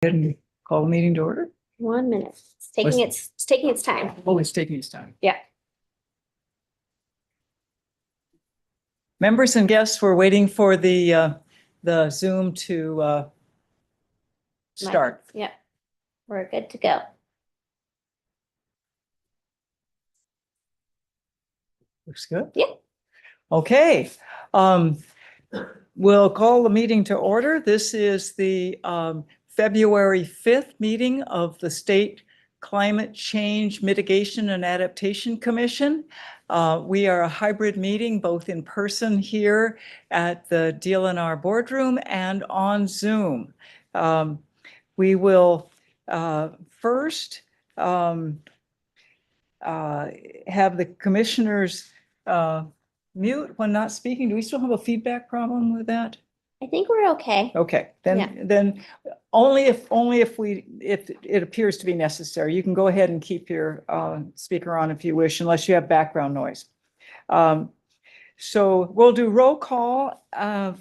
And call the meeting to order. 1 minute. It's taking its time. Oh, it's taking its time. Yeah. Members and guests, we're waiting for the Zoom to start. Yeah. We're good to go. Looks good. Yeah. Okay. We'll call the meeting to order. This is the February 5th meeting of the State Climate Change Mitigation and Adaptation Commission. We are a hybrid meeting, both in person here at the DLNR boardroom and on Zoom. We will first have the commissioners mute when not speaking. Do we still have a feedback problem with that? I think we're okay. Okay, then only if it appears to be necessary, you can go ahead and keep your speaker on if you wish, unless you have background noise. So we'll do roll call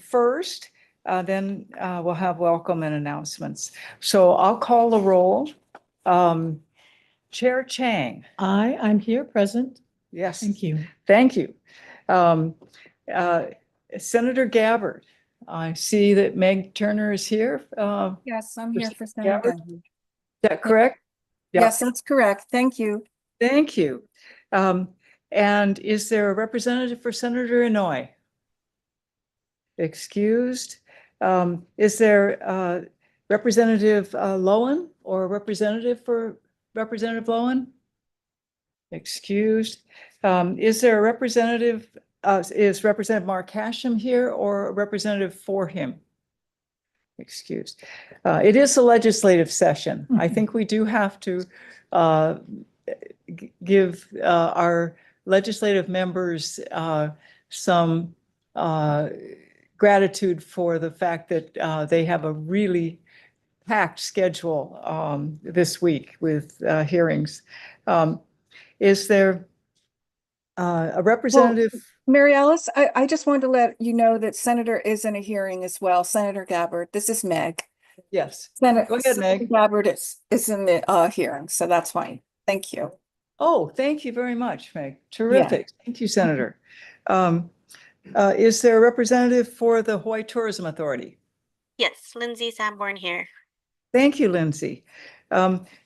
first, then we'll have welcome and announcements. So I'll call the roll. Chair Chang. I'm here, present. Yes. Thank you. Thank you. Senator Gabbard. I see that Meg Turner is here. Yes, I'm here for Senator Senator. Gabbard. Is that correct? Yeah. Yes, that's correct. Thank you. Thank you. And is there a representative for Senator Inouye? Excused. Is there Representative Lowen or a representative for Representative Lowen? Excused. Is there a representative, is Representative Mark Hashem here or a representative for him? Excused. It is a legislative session. I think we do have to give our legislative members some gratitude for the fact that they have a really packed schedule this week with hearings. Is there a representative? Well, Mary Alice, I just wanted to let you know that Senator is in a hearing as well. Senator Gabbard, this is Meg. Yes. Senator Go ahead, Meg. Gabbard is in the hearing, so that's fine. Thank you. Oh, thank you very much, Meg. Terrific. Thank you, Senator. Is there a representative for the Hawaii Tourism Authority? Yes, Lindsay Sanborn here. Thank you, Lindsay.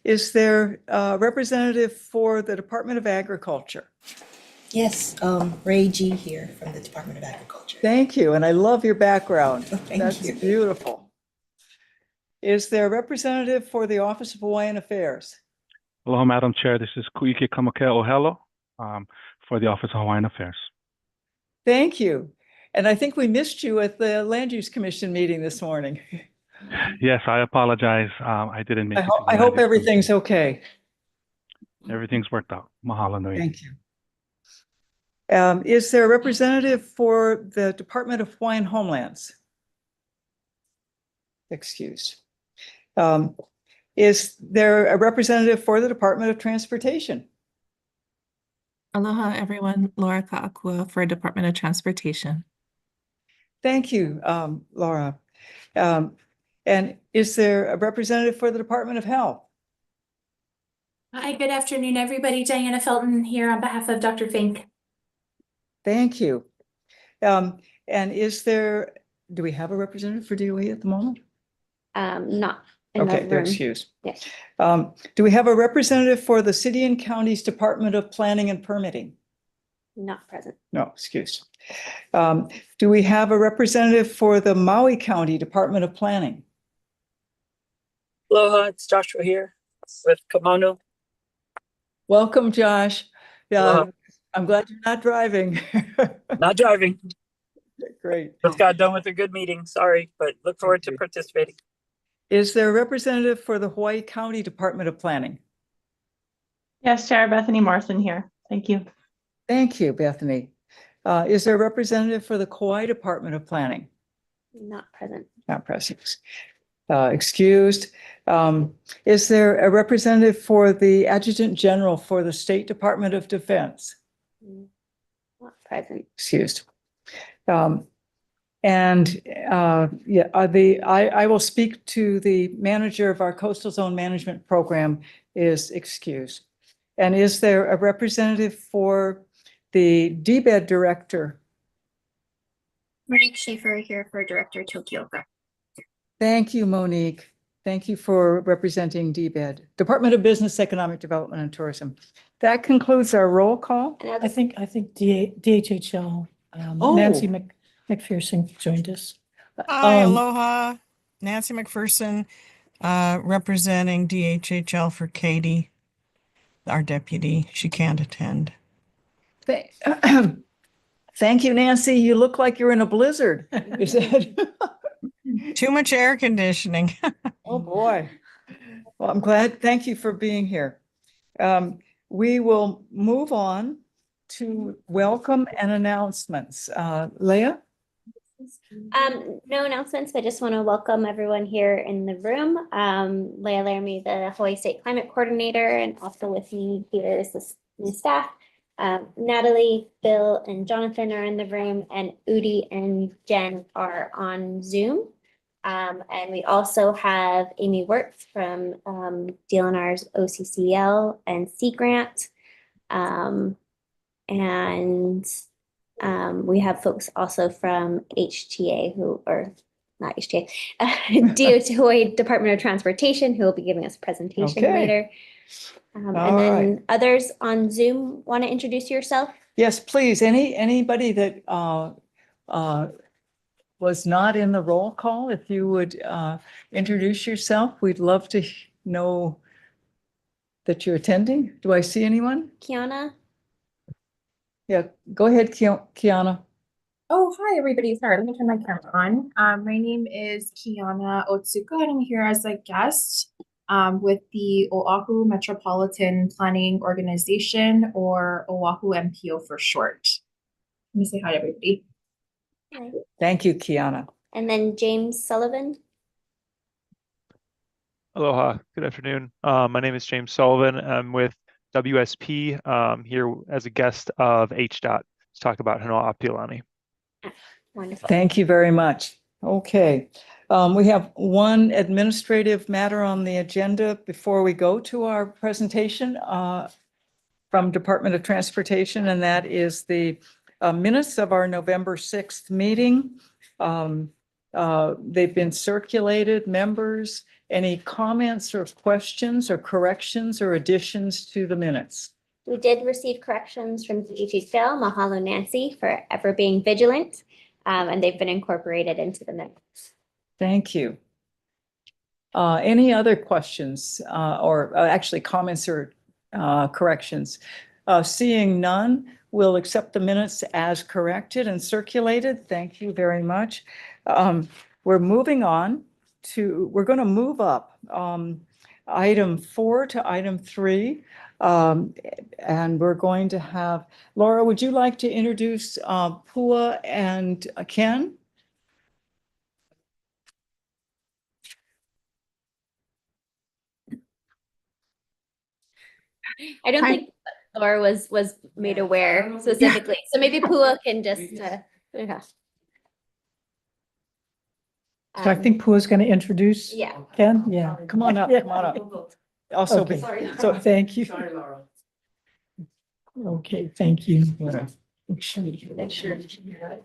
Is there a representative for the Department of Agriculture? Yes, Ray G here from the Department of Agriculture. Thank you, and I love your background. Thank you. Beautiful. Is there a representative for the Office of Hawaiian Affairs? Hello, Madam Chair. This is Kuike Kamake Ohelo for the Office of Hawaiian Affairs. Thank you. And I think we missed you at the Land Use Commission meeting this morning. Yes, I apologize. I didn't make it. I hope everything's okay. Everything's worked out. Mahalo nui. Thank you. Is there a representative for the Department of Hawaiian Homelands? Excused. Is there a representative for the Department of Transportation? Aloha, everyone. Laura Ka'akua for Department of Transportation. Thank you, Laura. And is there a representative for the Department of Health? Hi, good afternoon, everybody. Diana Felton here on behalf of Dr. Fink. Thank you. And do we have a representative for DOE at the moment? Not in Okay, the they're room. excused. Yes. Do we have a representative for the City and County's Department of Planning and Permitting? Not present. No, excuse. Do we have a representative for the Maui County Department of Planning? Aloha, it's Joshua here with Kimono. Welcome, Josh. Hello. I'm glad you're not driving. Not driving. Great. Just got done with a good meeting. Sorry, but look forward to participating. Is there a representative for the Hawaii County Department of Planning? Yes, Chair Bethany Morrison here. Thank you. Thank you, Bethany. Is there a representative for the Kauai Department of Planning? Not present. Not present. Excused. Is there a representative for the Adjutant General for the State Department of Defense? Not present. Excused. And I will speak to the manager of our coastal zone management program is excused. And is there a representative for the DBED director? Monique Schaefer here for Director Tokyo. Thank you, Monique. Thank you for representing DBED, Department of Business, Economic Development and Tourism. That concludes our roll call. And I'll I just- think DHHL, Oh. Nancy McPherson joined us. Hi, Um, aloha. Nancy McPherson, representing DHHL for Katie, our deputy. She can't attend. Thank you, Nancy. You look like you're in a blizzard. Is that? Too much air conditioning. Oh, boy. Well, I'm glad. Thank you for being here. We will move on to welcome and announcements. Leah? No announcements, but just want to welcome everyone here in the room. Leah Laramie, the Hawaii State Climate Coordinator, and also with me here is the new staff. Natalie, Bill, and Jonathan are in the room, and Udi and Jen are on Zoom. And we also have Amy Wirtz from DLNR's OCCL and Sea Grant. We have folks also from HTA or not HTA, DOT Hawaii Department of Transportation who will be giving us a presentation Okay. later. And then others on Zoom want to introduce yourself? Yes, please. Anybody that was not in the roll call, if you would introduce yourself, we'd love to know that you're attending. Do I see anyone? Kiana? Yeah, go ahead, Kiana. Oh, hi, everybody. Sorry, let me turn my camera on. My name is Kiana Otsuka, and I'm here as a guest with the Oahu Metropolitan Planning Organization, or Oahu MPO for short. Let me say hi to everybody. Hi. Thank you, Kiana. And then James Sullivan. Aloha, good afternoon. My name is James Sullivan. I'm with WSP here as a guest of HDOT to talk about Hanoa Apilani. Wonderful. Thank you very much. Okay. We have one administrative matter on the agenda before we go to our presentation from Department of Transportation, and that is the minutes of our November 6th meeting. They've been circulated. Members, any comments or questions or corrections or additions to the minutes? We did receive corrections from DHHL. Mahalo, Nancy, for ever being vigilant. And they've been incorporated into the minutes. Thank you. Any other questions or actually comments or corrections? Seeing none, we'll accept the minutes as corrected and circulated. Thank you very much. We're moving on to, we're going to move up item 4 to item 3. And we're going to have, Laura, would you like to introduce Pua and Ken? I don't think Laura was made aware specifically. So maybe Pua can just, yeah. So I think Pua's going to introduce Yeah. Ken. Yeah. Come on up, come on up. Also, Okay. so Thank you. Okay, thank you. yeah.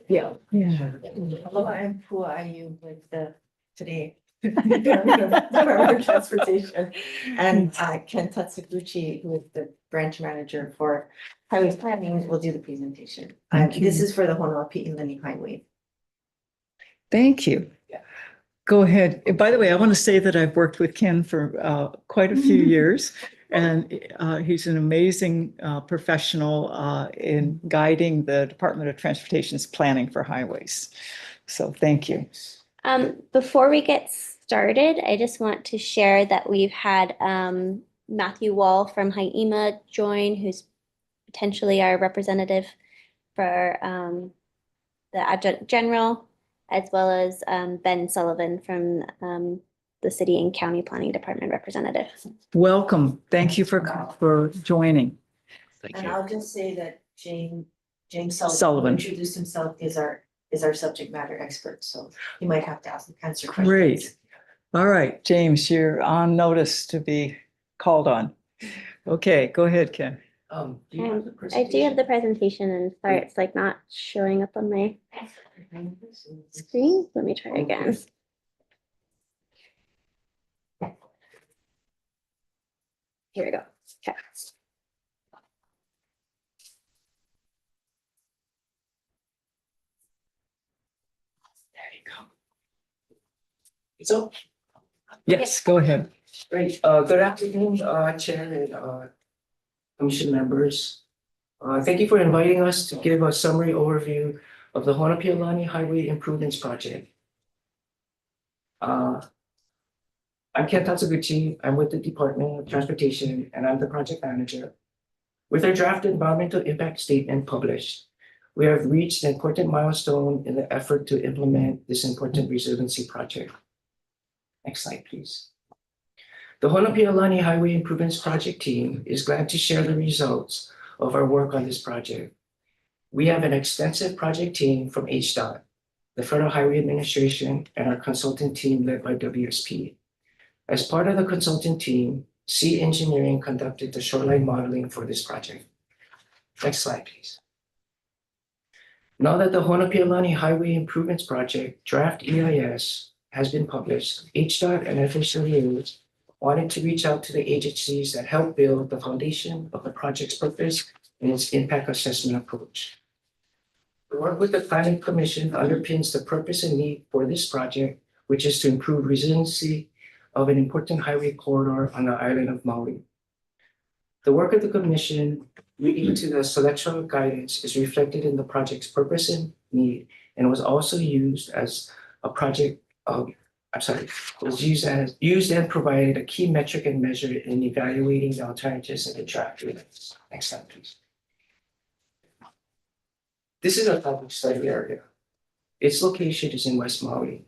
Yeah. Hello, I'm Pua Ayu with the today Department of Transportation, and Ken Tatsuguchi, who is the branch manager for highways planning, will do the presentation. Thank you. This is for the Honoapi'ilani Highway. Thank you. Go ahead. And by the way, I want to say that I've worked with Ken for quite a few years, and he's an amazing professional in guiding the Department of Transportation's planning for highways. So thank you. Before we get started, I just want to share that we've had Matthew Wall from HIEMA join, who's potentially our representative for the Adjunct General, as well as Ben Sullivan from the City and County Planning Department representative. Welcome. Thank you for joining. And I'll just say that James Sullivan Sullivan. introduced himself, is our is our subject matter expert, so you might have to answer questions. Great. All right, James, you're on notice to be called on. Okay, go ahead, Ken. Do you have the I do have the presentation, and sorry, it's like not showing up on my screen. Let me try again. Here we go. Okay. There you go. So, Yes, go ahead. great. Good afternoon, Chair and Commission members. Thank you for inviting us to give a summary overview of the Honopialani Highway Improvements Project. I'm Ken Tatsuguchi. I'm with the Department of Transportation and I'm the project manager. With our draft environmental impact statement published, we have reached an important milestone in the effort to implement this important resiliency project. Next slide, please. The Honopialani Highway Improvements Project team is glad to share the results of our work on this project. We have an extensive project team from HDOT, the Federal Highway Administration, and our consultant team led by WSP. As part of the consultant team, C Engineering conducted the shoreline modeling for this project. Next slide, please. Now that the Honopialani Highway Improvements Project draft EIS has been published, HDOT and FHWA wanted to reach out to the agencies that help build the foundation of the project's purpose and its impact assessment approach. The work with the Planning Commission underpins the purpose and need for this project, which is to improve resiliency of an important highway corridor on the island of Maui. The work of the Commission leading to the selection of guidance is reflected in the project's purpose and need, and was also used as a project was used and provided a key metric and measure in evaluating the alternatives in the draft release. Next slide, please. This is a public study area. Its location is in West Maui.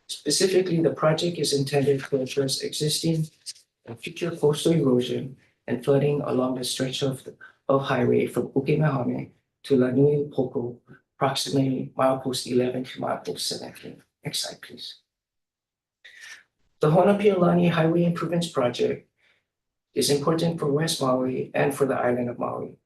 Specifically, the project is intended to address existing and future coastal erosion and flooding along the stretch of highway from Ukemehame to Lanui Poko, approximately milepost 11 to milepost 17. Next slide, please. The Honopialani Highway Improvements Project is important for West Maui and for the island of Maui.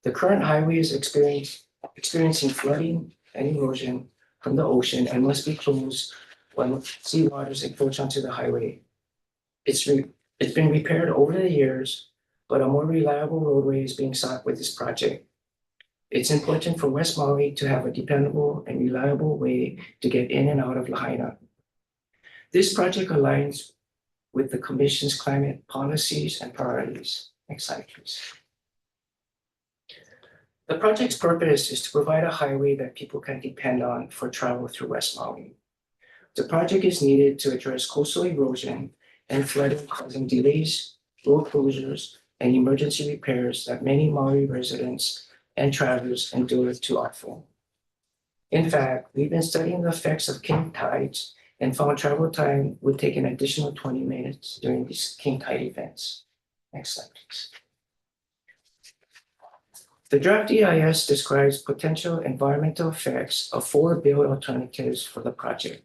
The current highway is experiencing flooding and erosion from the ocean and must be closed when sea waters encroach onto the highway. It's been repaired over the years, but a more reliable roadway is being sought with this project. It's important for West Maui to have a dependable and reliable way to get in and out of Lahaina. This project aligns with the Commission's climate policies and priorities. Next slide, please. The project's purpose is to provide a highway that people can depend on for travel through West Maui. The project is needed to address coastal erosion and flooding causing delays, road closures, and emergency repairs that many Maui residents and travelers endure too often. In fact, we've been studying the effects of king tides and found travel time would take an additional 20 minutes during these king tide events. Next slide, please. The draft EIS describes potential environmental effects of 4 build alternatives for the project,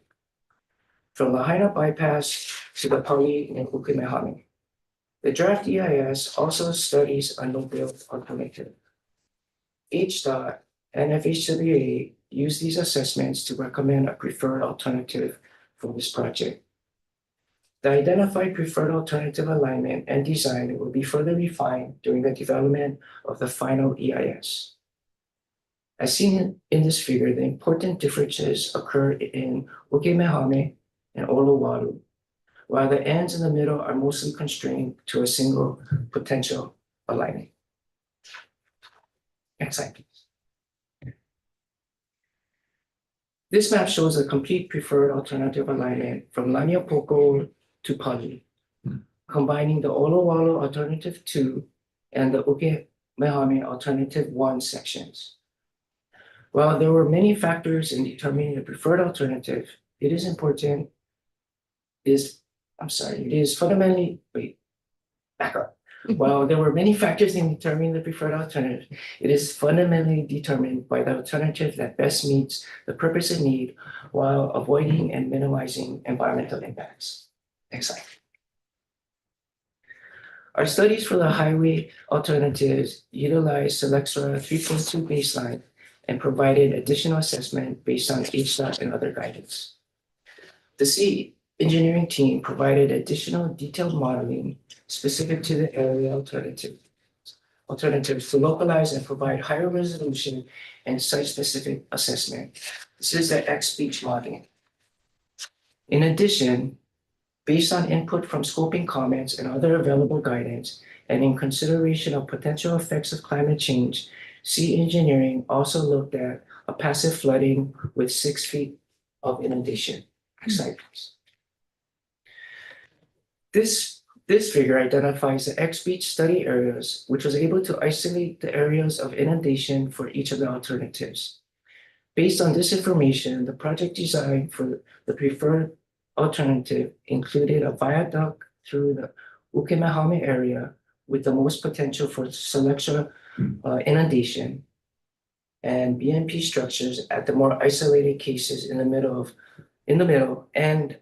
from Lahaina bypass to the Pauli in Ukemehame. The draft EIS also studies a no-build alternative. HDOT and FHWA use these assessments to recommend a preferred alternative for this project. The identified preferred alternative alignment and design will be further refined during the development of the final EIS. As seen in this figure, the important differences occur in Ukemehame and Olowalu, while the ends in the middle are mostly constrained to a single potential alignment. Next slide, please. This map shows a complete preferred alternative alignment from Laniapoko to Pali, combining the Olowalu Alternative 2 and the Ukemehame Alternative 1 sections. While there were many factors in determining the preferred alternative, it is fundamentally, back up. While there were many factors in determining the preferred alternative, it is fundamentally determined by the alternative that best meets the purpose and need while avoiding and minimizing environmental impacts. Next slide. Our studies for the highway alternatives utilized Selexra 3.2 baseline and provided additional assessment based on HDOT and other guidance. The C engineering team provided additional detailed modeling specific to the area alternatives to localize and provide higher resolution and site-specific assessment. This is the X-speech modeling. In addition, based on input from scoping comments and other available guidance, and in consideration of potential effects of climate change, C engineering also looked at a passive flooding with 6 feet of inundation. Next slide, please. This figure identifies the X-beach study areas, which was able to isolate the areas of inundation for each of the alternatives. Based on this information, the project design for the preferred alternative included a viaduct through the Ukemahame area with the most potential for Selexra inundation, and BMP structures at the more isolated cases in the middle and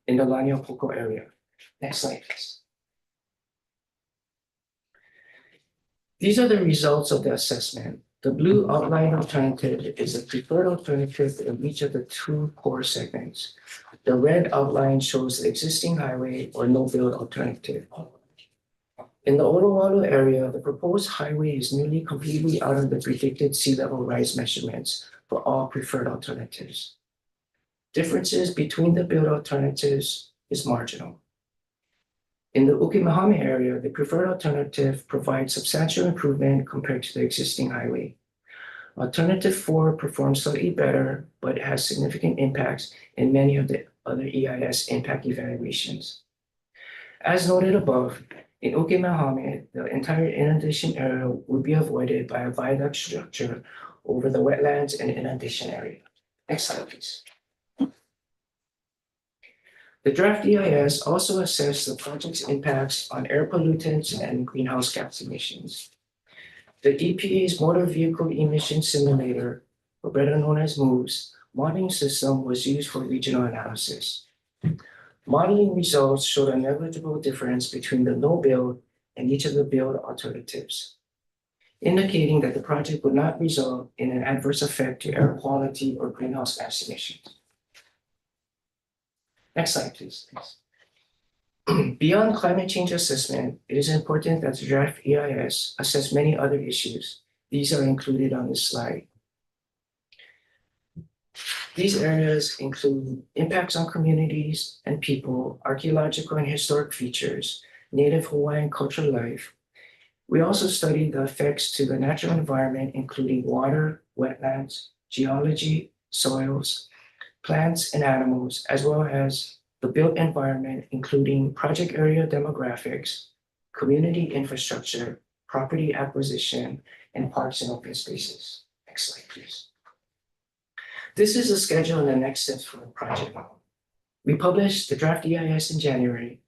in the Lanio Poco area. Next slide, please. These are the results of the assessment. The blue outline alternative is the preferred alternative in each of the 2 core segments. The red outline shows the existing highway or no-build alternative. In the Otowalu area, the proposed highway is nearly completely out of the predicted sea level rise measurements for all preferred alternatives. Differences between the build alternatives is marginal. In the Ukemahame area, the preferred alternative provides substantial improvement compared to the existing highway. Alternative 4 performs slightly better, but has significant impacts in many of the other EIS impact evaluations. As noted above, in Ukemahame, the entire inundation area would be avoided by a viaduct structure over the wetlands and inundation area. Next slide, please. The draft EIS also assessed the project's impacts on air pollutants and greenhouse gas emissions. The EPA's motor vehicle emission simulator, or better known as MOVES, modeling system was used for regional analysis. Modeling results showed a negligible difference between the no-build and each of the build alternatives, indicating that the project would not result in an adverse effect to air quality or greenhouse gas emissions. Next slide, please. Beyond climate change assessment, it is important that the draft EIS assess many other issues. These are included on this slide. These areas include impacts on communities and people, archaeological and historic features, native Hawaiian cultural life. We also studied the effects to the natural environment, including water, wetlands, geology, soils, plants, and animals, as well as the built environment, including project area demographics, community infrastructure, property acquisition, and parks and open spaces. Next slide, please. This is the schedule and the next steps for the project. We published the draft EIS in January.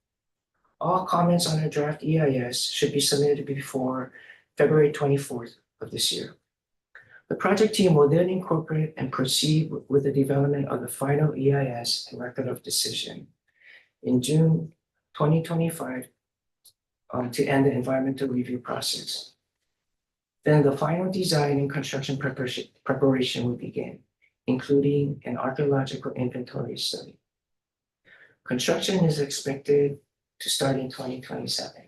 All comments on the draft EIS should be submitted before February 24th of this year. The project team will then incorporate and proceed with the development of the final EIS and record of decision in June 2025 to end the environmental review process. Then the final design and construction preparation will begin, including an archaeological inventory study. Construction is expected to start in 2027.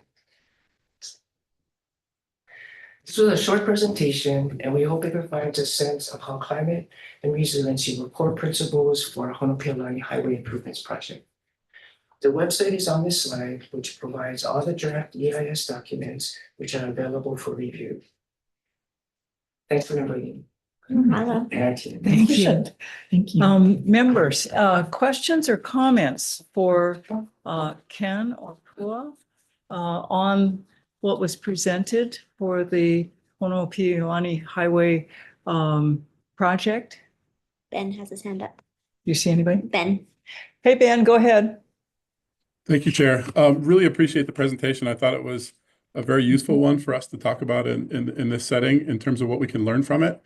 This was a short presentation, and we hope it provides a sense of how climate and resiliency were core principles for Honopialani Highway Improvements Project. The website is on this slide, which provides all the draft EIS documents which are available for review. Thanks for inviting Hello. Thank you. Thank you. Members, questions or comments for Ken or Pua on what was presented for the Honopialani Highway project? Ben has his hand up. You see anybody? Ben. Hey, Ben, go ahead. Thank you, Chair. Really appreciate the presentation. I thought it was a very useful one for us to talk about in this setting in terms of what we can learn from it.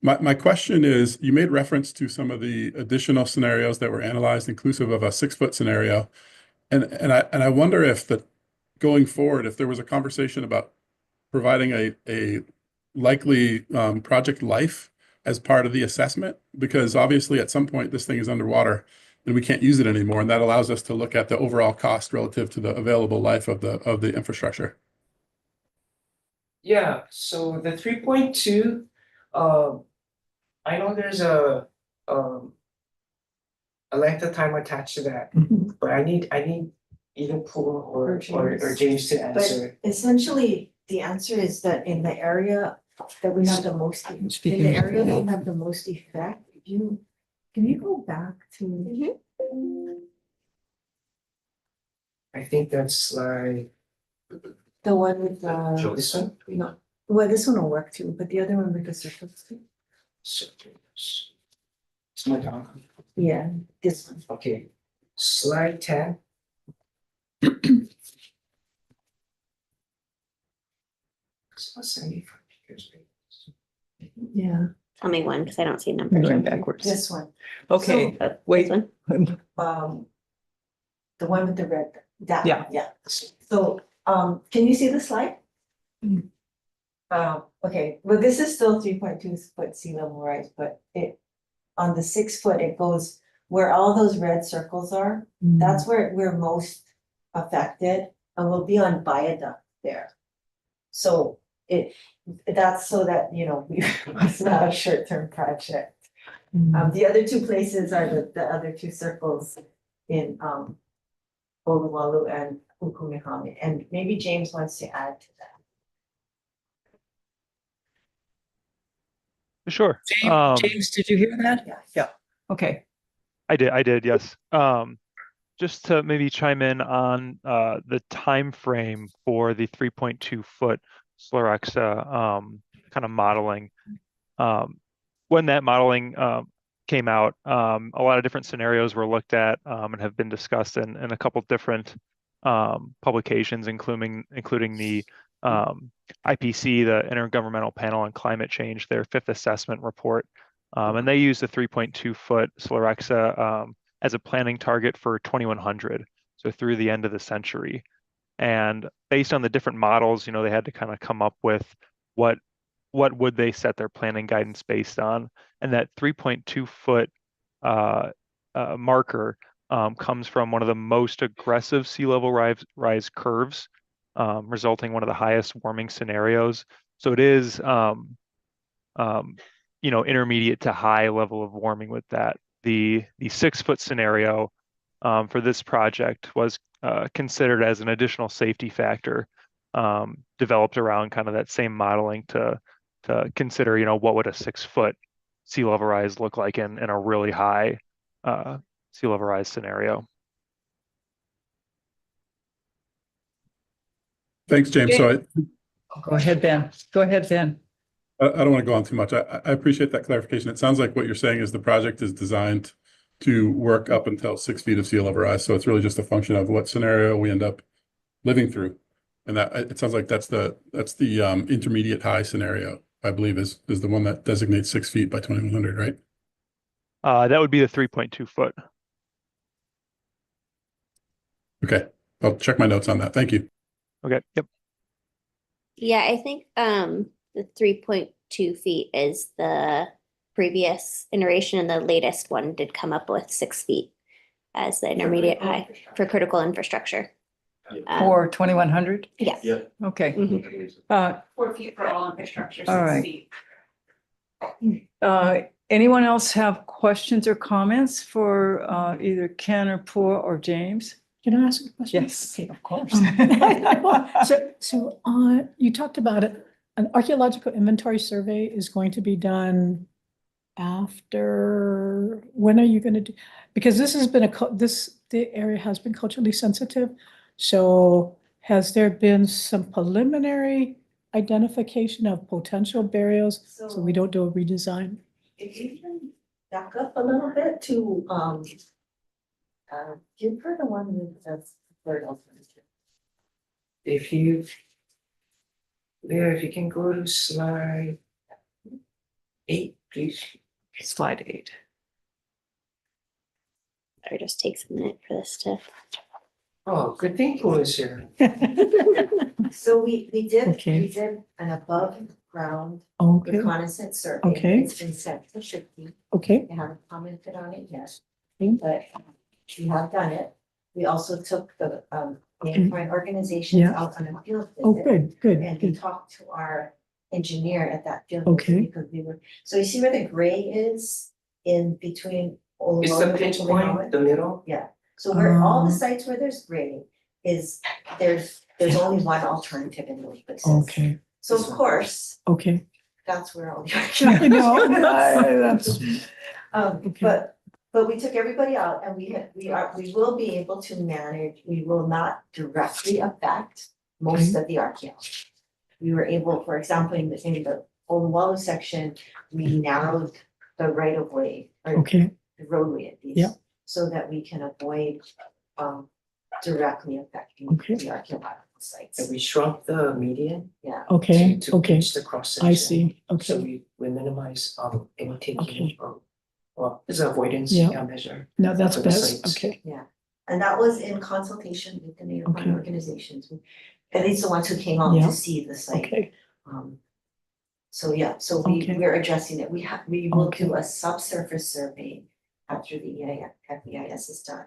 My question is, you made reference to some of the additional scenarios that were analyzed, inclusive of a 6-foot scenario. And I wonder if going forward, if there was a conversation about providing a likely project life as part of the assessment, because obviously at some point this thing is underwater and we can't use it anymore. And that allows us to look at the overall cost relative to the available life of the infrastructure. Yeah, so the 3.2, I know there's a length of time attached to that, but I need either Paul or James to answer. But essentially, the answer is that in the area that we have the most, in the area that we have the most effect, can you go back to? I think that's like The one with this one. no, well, this one will work too, but the other one with the circles too. Circles. It's my dog. Yeah, this one. Okay, slide 10. It's not 75 acres. Yeah. Tell me one, because I don't see numbers. Going backwards. This one. Okay, This wait. one? The one with the red, that, Yeah. yeah. So, can you see the slide? Okay, well, this is still 3.2 foot sea level rise, but on the 6 foot, it goes where all those red circles are. That's where we're most affected, and we'll be on viaduct there. So that's so that, it's not a short-term project. The other two places are the other two circles in Oluwalu and Ukumihami, and maybe James wants to add to that. Sure. James, did you hear that? Yeah. Okay. I did, yes. Just to maybe chime in on the time frame for the 3.2 foot Sluraxa kind of modeling. When that modeling came out, a lot of different scenarios were looked at and have been discussed in a couple different publications, including the IPC, the Intergovernmental Panel on Climate Change, their 5th assessment report. And they used the 3.2 foot Sluraxa as a planning target for 2100, so through the end of the century. And based on the different models, they had to kind of come up with what would they set their planning guidance based on. And that 3.2 foot marker comes from one of the most aggressive sea level rise curves, resulting in one of the highest warming scenarios. So it is, intermediate to high level of warming with that. The 6 foot scenario for this project was considered as an additional safety factor, developed around kind of that same modeling to consider, what would a 6 foot sea level rise look like in a really high sea level rise scenario. Thanks, James. So Go ahead, Ben. Go ahead, Ben. I don't want to go on too much. I appreciate that clarification. It sounds like what you're saying is the project is designed to work up until 6 feet of sea level rise. So it's really just a function of what scenario we end up living through. And that it sounds like that's the intermediate high scenario, I believe, is the one that designates 6 feet by 2100, right? That would be the 3.2 foot. Okay, I'll check my notes on that. Thank you. Okay, yep. Yeah, I think the 3.2 feet is the previous iteration, and the latest one did come up with 6 feet as the intermediate high for critical infrastructure. For 2100? Yes. Yeah. Okay. 4 feet for all infrastructure, All 6 right. feet. Anyone else have questions or comments for either Ken or Poor or James? Can I ask a question? Yes, of course. So you talked about it. An archaeological inventory survey is going to be done after, when are you going to do? Because this has been the area has been culturally sensitive. So has there been some preliminary identification of potential burials so we don't do a redesign? If you can back up a little bit to, give her the one with the third alternative. If you Leah, if you can go to slide 8, please. Slide 8. Or just takes a minute for this to. Oh, good thing Paul is here. So we did Okay. an above ground Okay, reconnaissance survey. Okay. It's been sent to Shipkey. okay, They haven't commented on it yet, Okay. but we have done it. We also took the Okay. neighboring organizations Yeah. out on a field oh, visit. good, And we good, talked to our engineer at that field Okay. visit because we were, so you see where the gray is in between. Old It's the Road pinch and point, Howard? the middle. Yeah, so where all the Um, sites where there's gray is, there's only one alternative in those places. okay, So of course, okay. that's where all the. I know, that's, Okay. But we took everybody out and we will be able to manage, we will not directly affect most of the archaeology. We were able, for example, in the Old Wallow section, we narrowed the right of way or okay, the roadway at least. Yeah. So that we can avoid directly affecting Okay. the archaeological sites. And we shrunk the median Yeah. okay, to okay. reach the cross section. I see, So okay. we minimize any taking Okay. well, it's an avoidance Yeah. measure. No, that's for the best, sites. okay, And that was in consultation with the native Okay. plant organizations, at least the ones who came out Yeah. to see the site. okay, So Okay. we're addressing it. We will Okay. do a subsurface survey after the FEIS is done.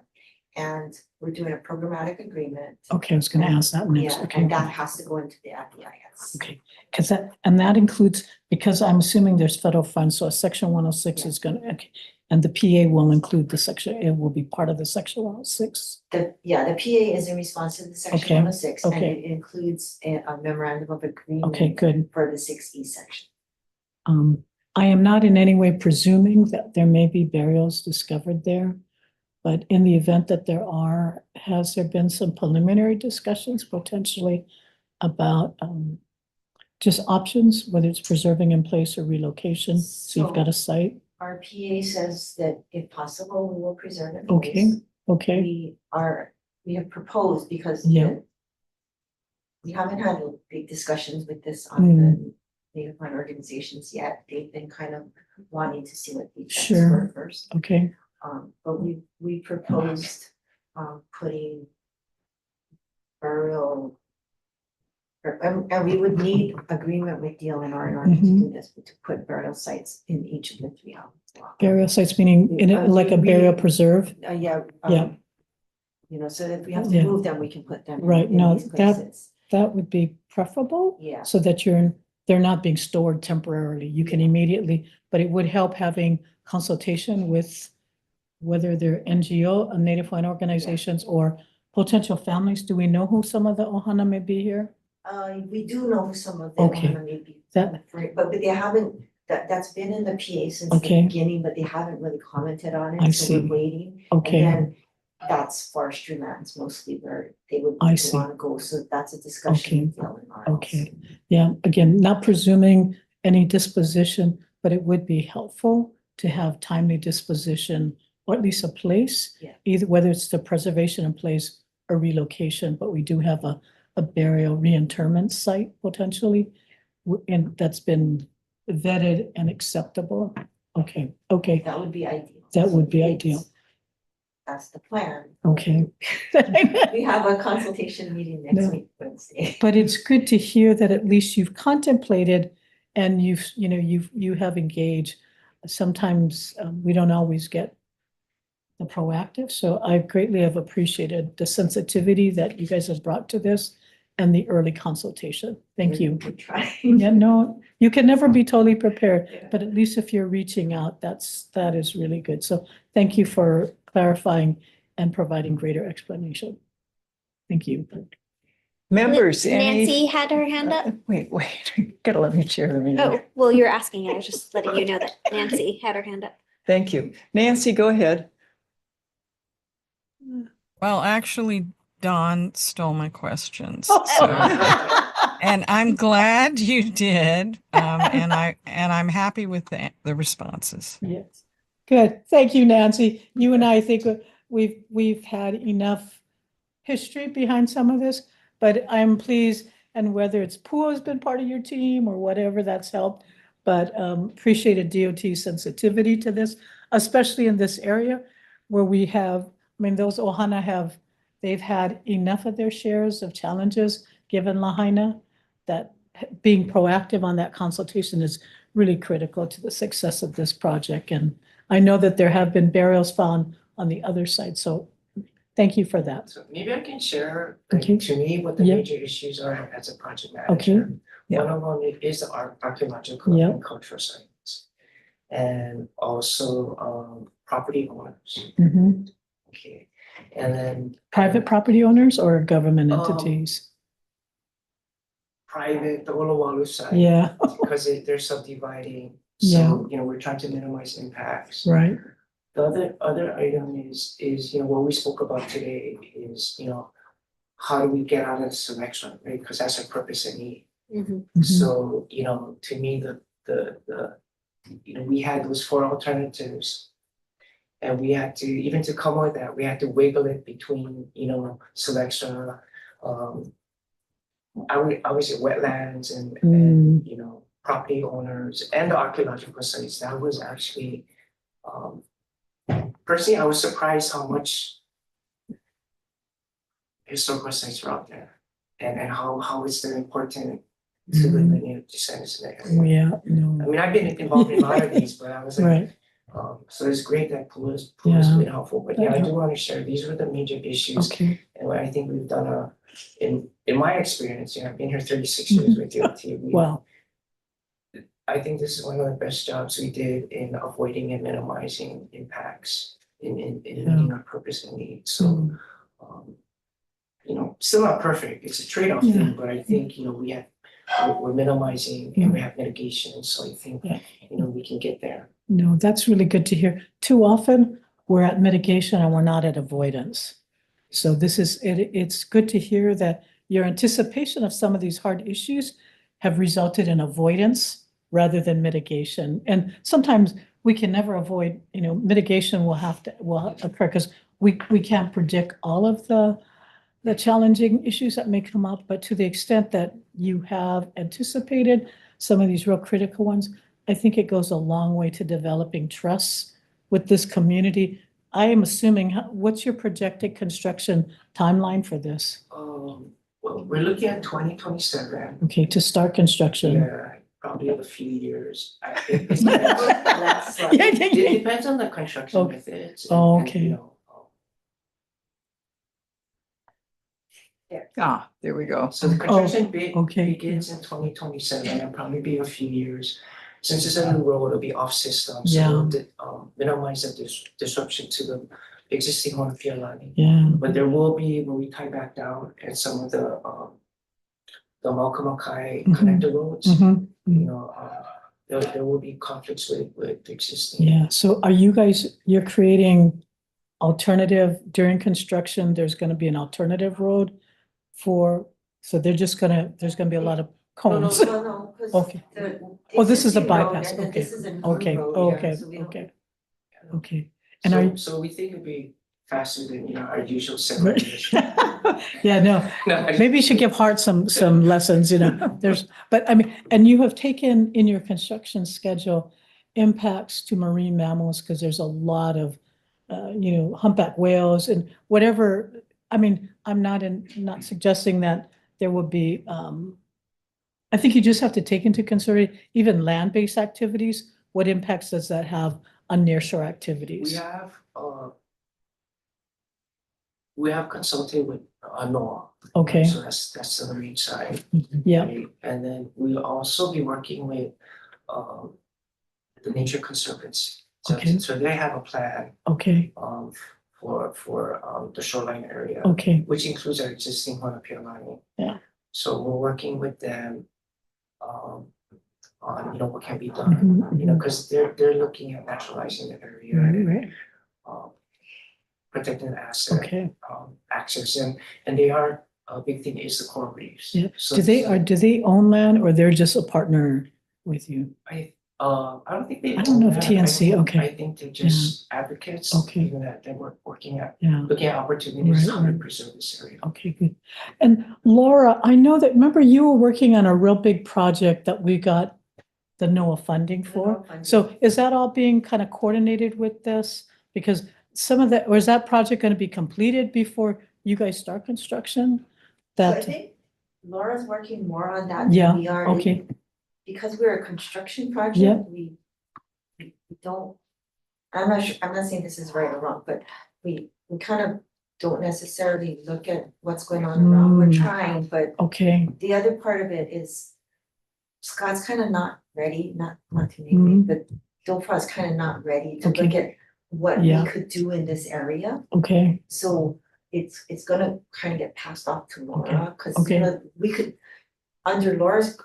And we're doing a programmatic agreement. okay, I was gonna ask that next, Yeah, okay. and that has to go into the FEIS. Okay, because that includes, because I'm assuming there's federal funds, so a section 106 is gonna, okay. And the PA will include the section, it will be part of the section 106. The PA is in response to the section Okay, 106, and okay. it includes a memorandum of agreement. Okay, good. For the 6E section. I am not in any way presuming that there may be burials discovered there. But in the event that there are, has there been some preliminary discussions potentially about just options, whether it's preserving in place or relocation? So you've got a site? Our PA says that if possible, we will preserve it. Okay, okay, We have proposed because Yeah. we haven't had big discussions with this on the native plant organizations yet. They've been kind of wanting to see what the effects Sure. were first. okay, But we proposed putting burial. And we would need agreement with DLNR in order to do this, to put burial sites in each of the 3 houses. burial sites meaning in it like a burial preserve? Yeah. Yeah. You know, so that if we have to Yeah. move them, we can put them Right, in no, these places. that would be preferable. Yeah. So that they're not being stored temporarily. You can immediately, but it would help having consultation with whether they're NGO, native plant organizations, or potential families. Do we know who some of the Ohana may be here? We do know who some of the Okay. Ohana may be. That- But they haven't, that's been in the PA since the Okay. beginning, but they haven't really commented on I it, so we're see. waiting. Okay. And then that's forestry lands mostly where they would I see. wanna go, so that's a discussion with DLNR. Okay, yeah, again, not presuming any disposition, but it would be helpful to have timely disposition, or at least a place. Yeah. Either whether it's the preservation in place or relocation, but we do have a burial reinterment site potentially. And that's been vetted and acceptable. Okay, okay, That would be ideal. that would be It's- ideal. That's the plan. Okay. We have a consultation meeting next No. week, Wednesday. But it's good to hear that at least you've contemplated and you have engaged. Sometimes we don't always get the proactive, so I greatly have appreciated the sensitivity that you guys have brought to this and the early consultation. Thank you. We're trying. Yeah, no, you can never be totally prepared, Yeah. but at least if you're reaching out, that is really good. So thank you for clarifying and providing greater explanation. Thank you. Members, any? Nancy had her hand up. Wait, gotta let me share the meeting. Oh, well, you're asking. I was just letting you know that Nancy had her hand up. Thank you. Nancy, go ahead. Well, actually, Dawn stole my questions. Oh. So, and I'm glad you did. And I'm happy with the responses. Yes. Good. Thank you, Nancy. You and I think we've had enough history behind some of this, but I'm pleased and whether it's PUA has been part of your team or whatever, that's helped. But appreciated DOT sensitivity to this, especially in this area where we have, I mean, those Ohana they've had enough of their shares of challenges given Lahaina, that being proactive on that consultation is really critical to the success of this project. And I know that there have been burials found on the other side, so thank you for that. So maybe I can share, Okay. to me, what the Yeah. major issues are as a project Okay. manager. Yeah. One of them is the archaeological Yeah. and cultural sites. And also property owners. Mhm. Okay. And then Private property owners or government Um, entities? private, the Olowalu side. Yeah. Because they're subdividing. Yeah. So, we're trying to minimize impacts. Right. The other item is, what we spoke about today is, how do we get out of the selection, right? Because that's our purpose and need. Mhm. So, to me, we had those 4 alternatives. And we had to, even to come with that, we had to wiggle it between, selection, I would say wetlands and property owners and the archaeological sites. That was actually, personally, I was surprised how much historical sites are out there and how it's very important to the lineage descendants in the area. Yeah, no. I mean, I've been involved in a lot of these, but I was like, Right. so it's great that PUA's Yeah. been helpful, but yeah, I do want to share, these were the major issues. Okay. And I think we've done in my experience, I've been here 36 years with DOT. Wow. I think this is one of the best jobs we did in avoiding and minimizing impacts in meeting our purpose and needs. So, still not perfect. It's a trade-off Yeah. thing, but I think, we're minimizing and we have mitigation. So I think, we can get there. No, that's really good to hear. Too often, we're at mitigation and we're not at avoidance. So it's good to hear that your anticipation of some of these hard issues have resulted in avoidance rather than mitigation. And sometimes we can never avoid, mitigation will occur because we can't predict all of the challenging issues that may come up, but to the extent that you have anticipated some of these real critical ones, I think it goes a long way to developing trust with this community. I am assuming, what's your projected construction timeline for this? Well, we're looking at 2027. Okay, to start construction. Yeah, probably a few years. It depends on the construction methods. Oh, okay. There we go. So the construction okay. begins in 2027 and probably be a few years. Since it's a new road, it'll be off system, Yeah. so it'll minimize the disruption to the existing Honopia line. Yeah. But there will be, when we tie back down and some of the Malkamakai connector roads, Mhm. there will be conflicts with existing. Yeah, so you're creating alternative during construction, there's gonna be an alternative road so there's gonna be a lot of cones. No. 'Cause Okay. the This is a existing road, bypass, and then okay. This is a new Okay, road, okay, yeah, so we don't- okay. Okay, and So we think it'd be faster than, our usual Right. 7 years. yeah, no, maybe you should give Hart some lessons, but I mean, and you have taken in your construction schedule impacts to marine mammals, because there's a lot of, humpback whales and whatever. I mean, I'm not suggesting that there would be, I think you just have to take into consideration even land-based activities. What impacts does that have on nearshore activities? We have consulted with NOAA. Okay. So that's the marine side. Yeah. Right? And then we'll also be working with the Nature Conservancy. Okay. So they have a plan Okay, for the shoreline area. okay, Which includes our existing Honopia line. Yeah. So we're working with them on what can be done, Mhm, because they're looking at naturalizing the area. right, Protecting the asset. okay. Access and they are, a big thing is the coral reefs. Yeah, So do they own land or they're just a partner with you? I don't think they. I don't know own if that. TNC, okay. I think they're just advocates. Okay. You know, that they were working at, Yeah. looking at opportunities Right, how to right. preserve this area. Okay, good. And Laura, I know that, remember you were working on a real big project that we got the NOAA funding for? NOAA funding. So is that all being kind of coordinated with this? Because some of that, or is that project going to be completed before you guys start construction? So I That, think Laura's working more on that yeah, than we are. okay, Because we're a construction Yeah. project, we don't, I'm not sure, I'm not saying this is right or wrong, but we kind of don't necessarily look at what's going on around. We're trying, but okay, the other part of it is Scott's kind of not ready, not to name it, but DOFA's kind of not ready to look at what we Yeah. could do in this area. okay, So it's gonna kind of get passed off to Laura, cause Okay. you know, we could, under Laura's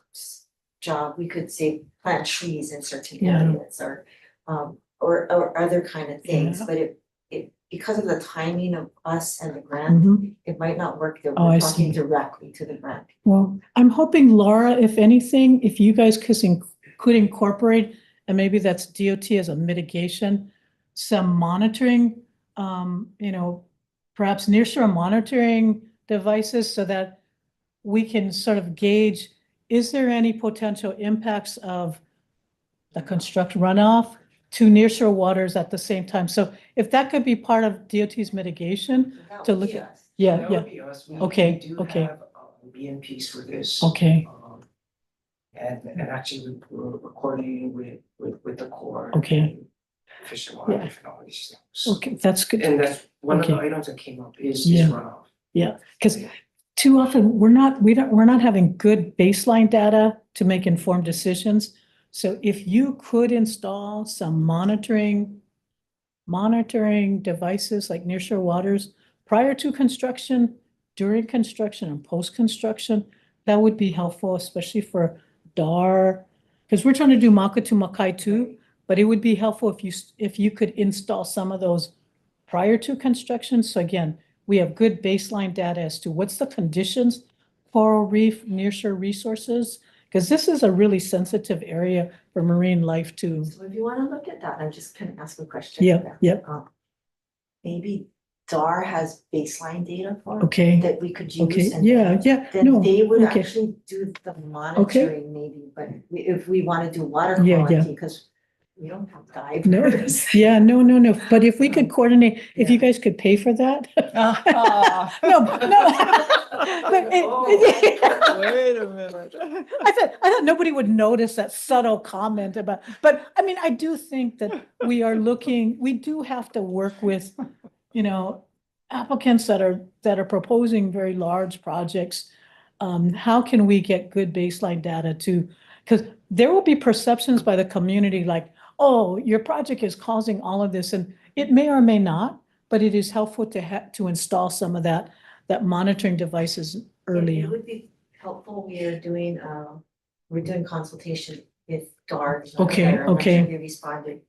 job, we could say plant trees in certain Yeah. areas or other kind of things, Yeah. but it because of the timing of us and the grant, Mhm. it might not work that Oh, we're I talking see. directly to the grant. Well, I'm hoping Laura, if anything, if you guys could incorporate, and maybe that's DOT as a mitigation, some monitoring, perhaps nearshore monitoring devices so that we can sort of gauge, is there any potential impacts of the construct runoff to nearshore waters at the same time? So if that could be part of DOT's mitigation That to would look be at, us. yeah, That yeah, would be us. We Okay, do okay. have BNPs for this. okay, And actually we're coordinating with the Corps. Okay. and Fish and Yeah. Wildlife and all these things. okay, that's good. And that's one of the Okay. items that came up is Yeah. runoff. Yeah, because too often we're not having good baseline data to make informed decisions. So if you could install some monitoring devices like nearshore waters prior to construction, during construction and post-construction, that would be helpful, especially for DAR. Because we're trying to do Maka to Makai too, but it would be helpful if you could install some of those prior to construction. So again, we have good baseline data as to what's the conditions, coral reef, nearshore resources, because this is a really sensitive area for marine life too. So if you wanna look at that, I'm just gonna ask a question. Yep, yep. Maybe DAR has baseline data for Okay. that we could Okay, use and yeah, yeah, then no, they would okay. actually do the monitoring maybe, but if we wanna do water Yeah, yeah. quality, cause we don't have No, divers. yeah, no, but if we could coordinate, if you guys could pay for that. No, but Wait a minute. I thought nobody would notice that subtle comment about, but I mean, I do think that we do have to work with, applicants that are proposing very large projects. How can we get good baseline data because there will be perceptions by the community like, oh, your project is causing all of this, and it may or may not, but it is helpful to install some of that monitoring devices early It on. would be helpful, we're doing consultation with DAR. Okay, I'm not okay. sure they responded.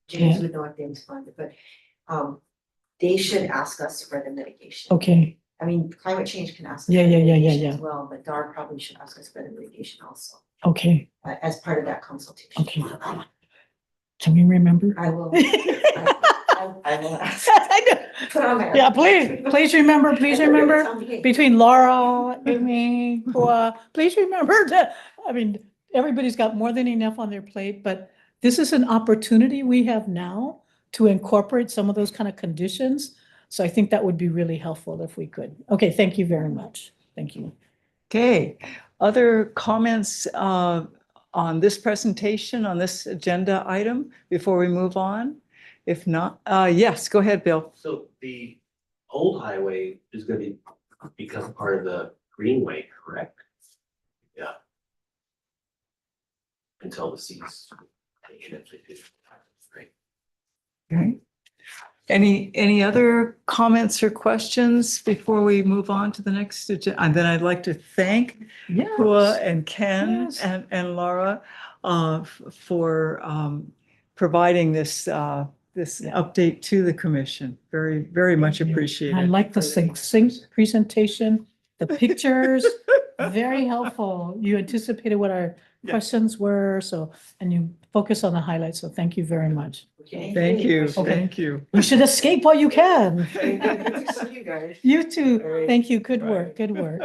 James Yeah. would know if they responded, but they should ask us for the mitigation. Okay, I mean, climate change can ask us Yeah, for yeah, yeah, yeah, mitigation yeah. as well, but DAR probably should ask us for the mitigation also, okay, as part of that consultation. okay. Can we remember? I will. I will ask. I know. Put on my. Yeah, please remember, between Laura, Amy, Kua, please remember that, I mean, everybody's got more than enough on their plate, but this is an opportunity we have now to incorporate some of those kind of conditions. So I think that would be really helpful if we could. Okay, thank you very much. Thank you. Okay, other comments on this presentation, on this agenda item before we move on? If not, yes, go ahead, Bill. So the old highway is gonna become part of the greenway, correct? Yeah. Until the seas. Right. Okay. Any other comments or questions before we move on to the next agenda? And then I'd like to thank Kua and Ken Yes. and Laura for providing this update to the commission. Very, very much appreciated. I like the succinct presentation, the pictures, very helpful. You anticipated what our questions were, so, and you focus on the highlights, so thank you very much. Thank you, Okay. thank you. You should escape while you can. Good to see you guys. You too. All right. Thank you. Good work, good work.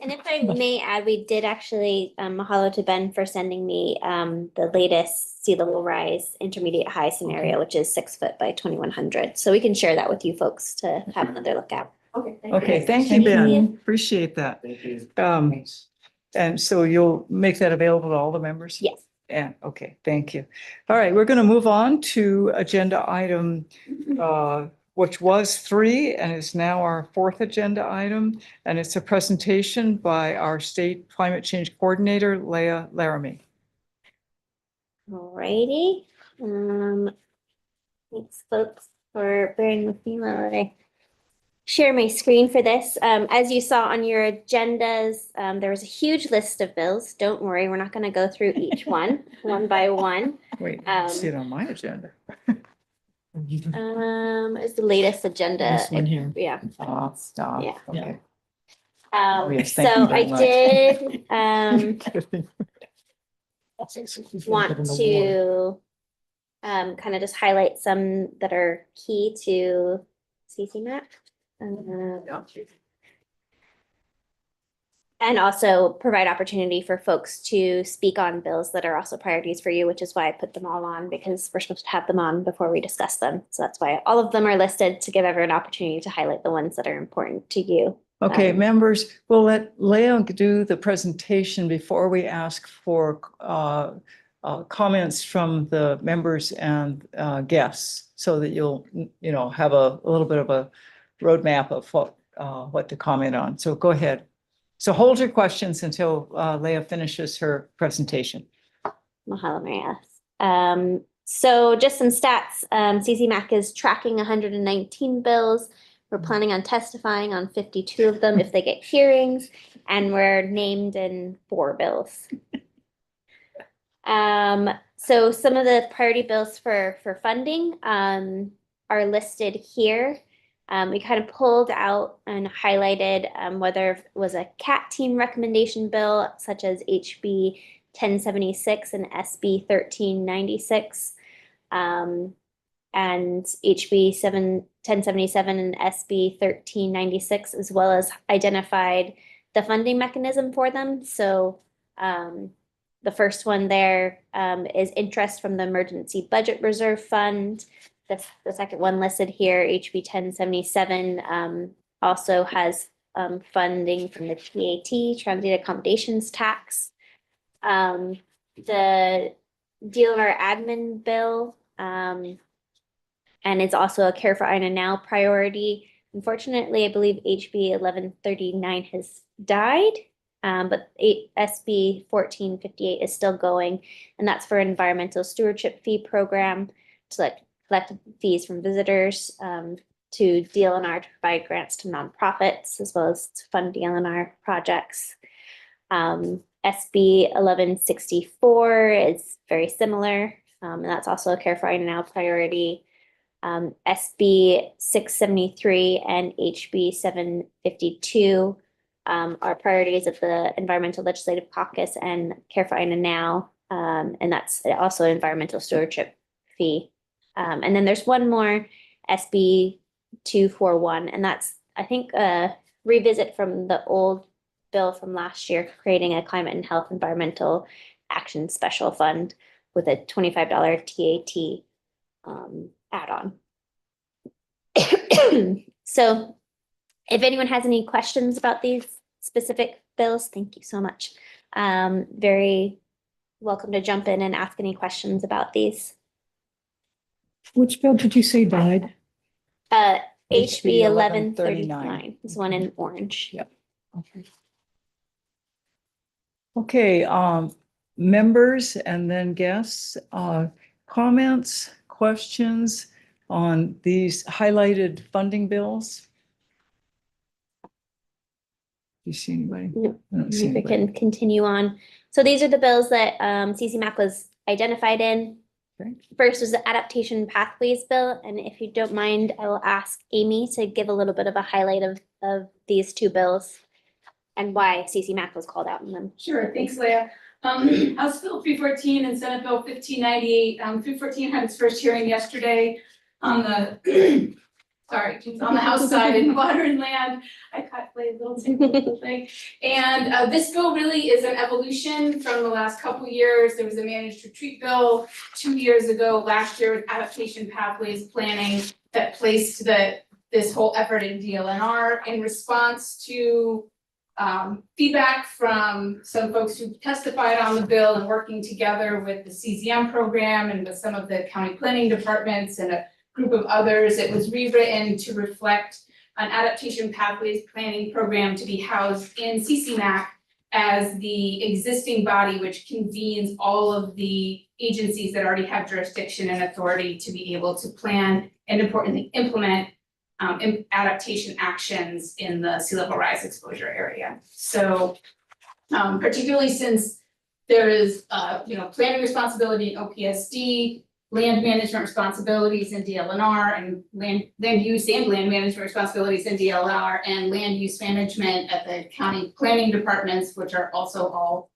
And if I may add, we did actually, mahalo to Ben for sending me the latest sea level rise intermediate high scenario, which is 6 foot by 2100. So we can share that with you folks to have another look at. Okay. Okay, thank you, Thank Ben. you. Appreciate that. Thank you. Thanks. And so you'll make that available to all the members? Yes. Yeah, okay, thank you. All right, we're going to move on to agenda item, which was 3 and is now our 4th agenda item. And it's a presentation by our state climate change coordinator, Leah Laramie. Alrighty. Thanks folks for bearing with me while I share my screen for this. As you saw on your agendas, there was a huge list of bills. Don't worry, we're not going to go through each one by one. Wait, I didn't see it on my agenda. It's the latest agenda. This one here. Yeah. Stop. Yeah. Okay. So yes, thank you very I much. did want to kind of just highlight some that are key to CCMAC. And also provide opportunity for folks to speak on bills that are also priorities for you, which is why I put them all on, because we're supposed to have them on before we discuss them. So that's why all of them are listed, to give everyone an opportunity to highlight the ones that are important to you. Okay, members, we'll let Leah do the presentation before we ask for comments from the members and guests, so that you'll, have a little bit of a roadmap of what to comment on. So go ahead. So hold your questions until Leah finishes her presentation. Mahalo, Marias. So just some stats. CCMAC is tracking 119 bills. We're planning on testifying on 52 of them if they get hearings, and we're named in 4 bills. So some of the priority bills for funding are listed here. We kind of pulled out and highlighted whether it was a CAT team recommendation bill, such as HB 1076 and SB 1396, and HB 1077 and SB 1396, as well as identified the funding mechanism for them. So the first one there is interest from the Emergency Budget Reserve Fund. The second one listed here, HB 1077, also has funding from the TAT, Transit Accommodations Tax. The DLR admin bill, and it's also a Care for Ina Now priority. Unfortunately, I believe HB 1139 has died, but SB 1458 is still going, and that's for environmental stewardship fee program to collect fees from visitors, to DLNR to provide grants to nonprofits, as well as to fund DLNR projects. SB 1164 is very similar, and that's also a Care for Ina Now priority. SB 673 and HB 752 are priorities of the Environmental Legislative Caucus and Care for Ina Now, and that's also an environmental stewardship fee. And then there's one more, SB 241, and that's, I think, a revisit from the old bill from last year, creating a climate and health environmental action special fund with a $25 TAT add-on. So if anyone has any questions about these specific bills, thank you so much. Very welcome to jump in and ask any questions about these. Which bill did you say died? HB 1139 is one in orange. Yep. Okay, members and then guests, comments, questions on these highlighted funding bills? Do you see anybody? No. I don't see We anybody. can continue on. So these are the bills that CCMAC was identified in. Okay. First is the adaptation pathways bill, and if you don't mind, I will ask Amy to give a little bit of a highlight of these 2 bills. and why CCMAC was called out in them. Sure, thanks, Leah. House Bill 314 and Senate Bill 1598. 314 had its first hearing yesterday on the, sorry, it's on the House side in Water and Land. I caught Leah's little thing. And this bill really is an evolution from the last couple years. There was a managed retreat bill 2 years ago, last year with adaptation pathways planning that placed this whole effort in DLNR in response to feedback from some folks who testified on the bill and working together with the CZM program and with some of the county planning departments and a group of others. It was rewritten to reflect an adaptation pathways planning program to be housed in CCMAC as the existing body which convenes all of the agencies that already have jurisdiction and authority to be able to plan and importantly implement adaptation actions in the sea level rise exposure area. So particularly since there is planning responsibility in OPSD, land management responsibilities in DLNR, and land use and land management responsibilities in DLR, and land use management at the county planning departments, which are also all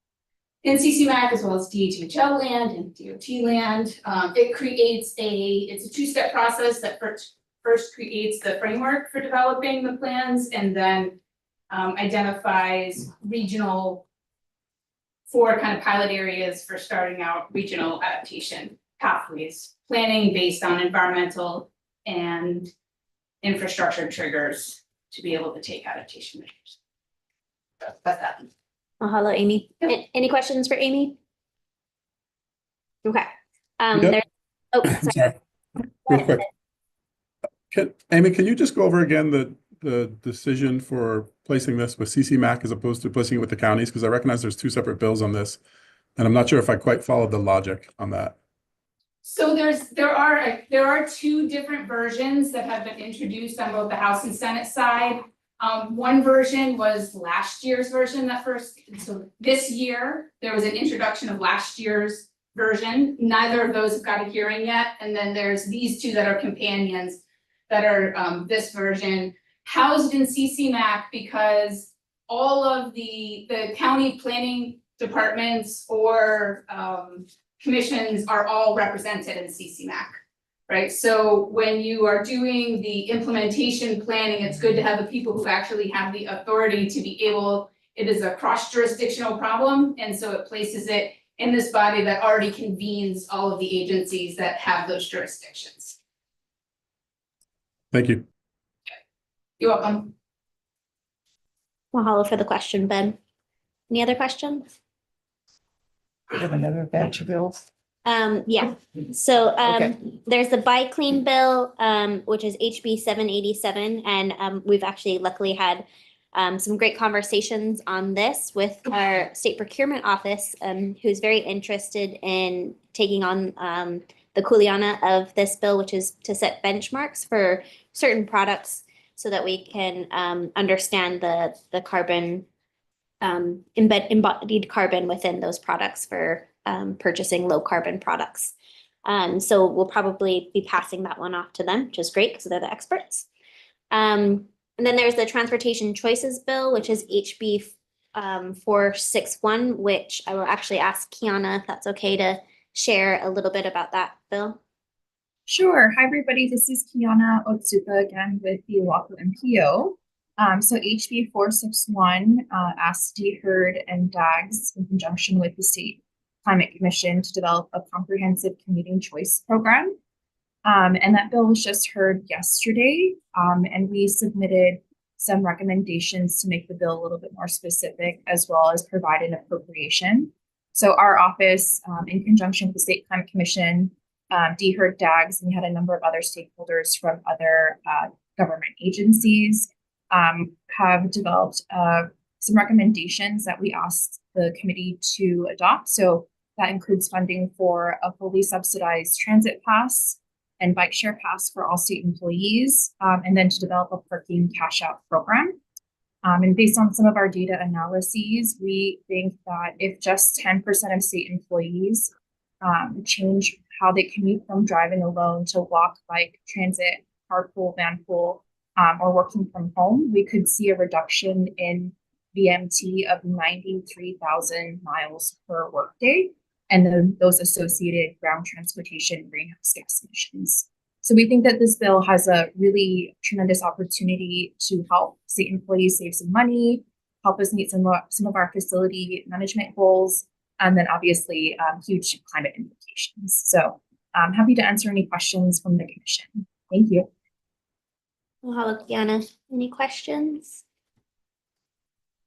in CCMAC, as well as DHHL land and DOT land. It creates it's a two-step process that first creates the framework for developing the plans and then identifies four kind of pilot areas for starting out regional adaptation pathways, planning based on environmental and infrastructure triggers to be able to take adaptation measures. That's that. Mahalo, Amy. Any questions for Amy? Okay. Yep. Sorry. Real quick. Amy, can you just go over again the decision for placing this with CCMAC as opposed to placing it with the counties? Because I recognize there's two separate bills on this, and I'm not sure if I quite followed the logic on that. So there are two different versions that have been introduced on both the House and Senate side. One version was last year's version so this year, there was an introduction of last year's version. Neither of those have got a hearing yet. And then there's these two that are companions that are this version housed in CCMAC because all of the county planning departments or commissions are all represented in CCMAC. Right, so when you are doing the implementation planning, it's good to have the people who actually have the authority to be able, it is a cross-jurisdictional problem, and so it places it in this body that already convenes all of the agencies that have those jurisdictions. Thank you. You're welcome. Mahalo for the question, Ben. Any other questions? We have another batch of bills. Yeah, so Okay. there's the Buy Clean bill, which is HB 787, and we've actually luckily had some great conversations on this with our state procurement office, who's very interested in taking on the kuleana of this bill, which is to set benchmarks for certain products so that we can understand the carbon embodied carbon within those products for purchasing low carbon products. So we'll probably be passing that one off to them, which is great because they're the experts. And then there's the Transportation Choices Bill, which is HB 461, which I will actually ask Kiana if that's okay to share a little bit about that bill. Sure. Hi, everybody. This is Kiana Otsuka again with the Oahu MPO. So HB 461 asks DHERD and DAGS in conjunction with the State Climate Commission to develop a comprehensive commuting choice program. And that bill was just heard yesterday, and we submitted some recommendations to make the bill a little bit more specific, as well as provide an appropriation. So our office, in conjunction with the State Climate Commission, DHERD, DAGS, and we had a number of other stakeholders from other government agencies, have developed some recommendations that we asked the committee to adopt. So that includes funding for a fully subsidized transit pass and bike share pass for all state employees, and then to develop a parking cash out program. And based on some of our data analyses, we think that if just 10% of state employees change how they commute from driving alone to walk, bike, transit, carpool, vanpool, or working from home, we could see a reduction in VMT of 93,000 miles per workday, and then those associated ground transportation greenhouse gas emissions. So we think that this bill has a really tremendous opportunity to help state employees save some money, help us meet some of our facility management goals, and then obviously huge climate implications. So I'm happy to answer any questions from the commission. Thank you. Well, Kiana, any questions?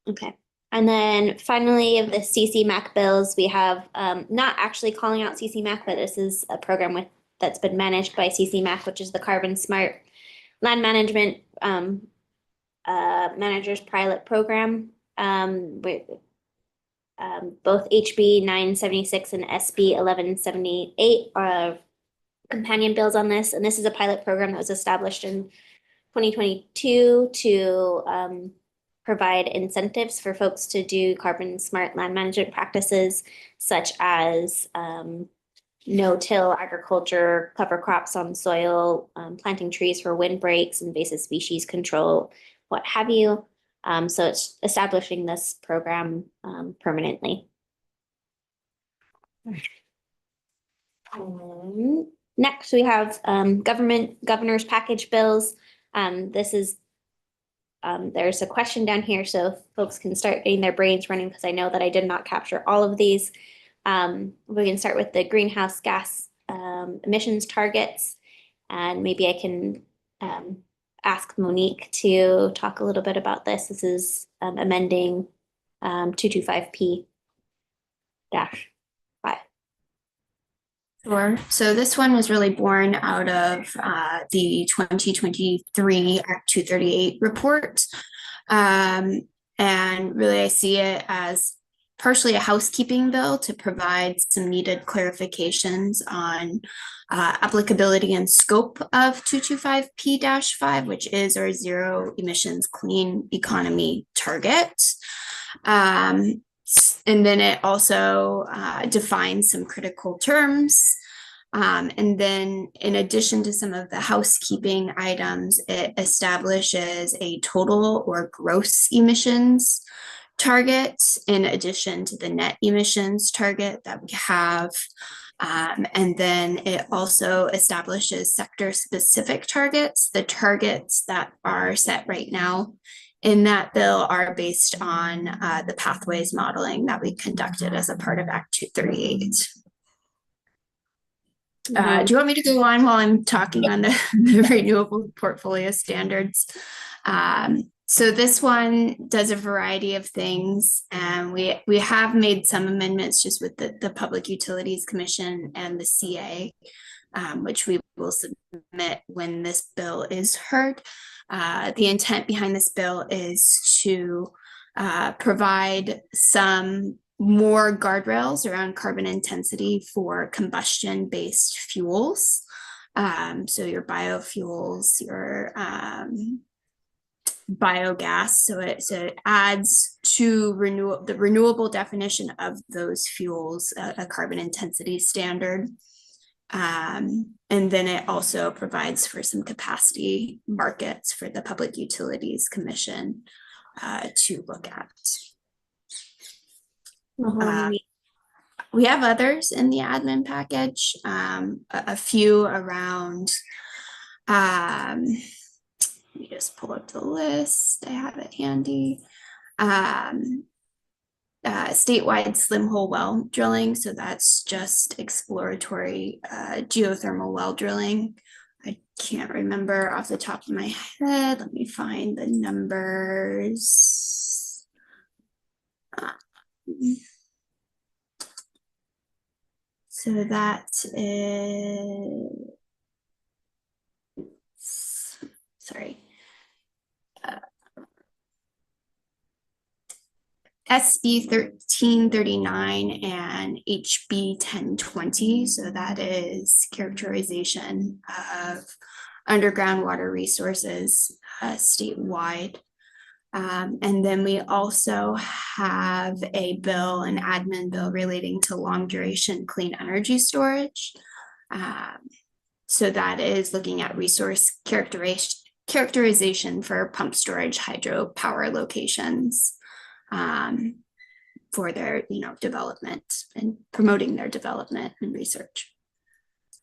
Okay. And then finally, of the CCMAC bills, we have not actually calling out CCMAC, but this is a program that's been managed by CCMAC, which is the Carbon Smart Land Management Managers Pilot Program. With both HB 976 and SB 1178 are companion bills on this, and this is a pilot program that was established in 2022 to provide incentives for folks to do carbon smart land management practices, such as no-till agriculture, cover crops on soil, planting trees for windbreaks, invasive species control, what have you. So it's establishing this program permanently. Next, we have governor's package bills. This is there's a question down here, so folks can start getting their brains running, because I know that I did not capture all of these. We can start with the greenhouse gas emissions targets, and maybe I can ask Monique to talk a little bit about this. This is amending 225P-5. Sure. So this one was really born out of the 2023 Act 238 report. And really, I see it as partially a housekeeping bill to provide some needed clarifications on applicability and scope of 225P-5, which is our zero emissions clean economy target. And then it also defines some critical terms. And then in addition to some of the housekeeping items, it establishes a total or gross emissions target in addition to the net emissions target that we have. And then it also establishes sector-specific targets. The targets that are set right now in that bill are based on the pathways modeling that we conducted as a part of Act 238. Do you want me to go on while I'm talking on the renewable portfolio standards? So this one does a variety of things, and we have made some amendments just with the Public Utilities Commission and the CA, which we will submit when this bill is heard. The intent behind this bill is to provide some more guardrails around carbon intensity for combustion-based fuels. So your biofuels, your biogas. So it adds to the renewable definition of those fuels a carbon intensity standard. And then it also provides for some capacity markets for the Public Utilities Commission to look at. We have others in the admin package, a few around, let me just pull up the list, I have it handy. Statewide slim hole well drilling, so that's just exploratory geothermal well drilling. I can't remember off the top of my head. Let me find the numbers. So that is, sorry. SB 1339 and HB 1020. So that is characterization of underground water resources statewide. And then we also have a bill, an admin bill relating to long duration clean energy storage. So that is looking at resource characterization for pump storage hydropower locations. for their, development and promoting their development and research.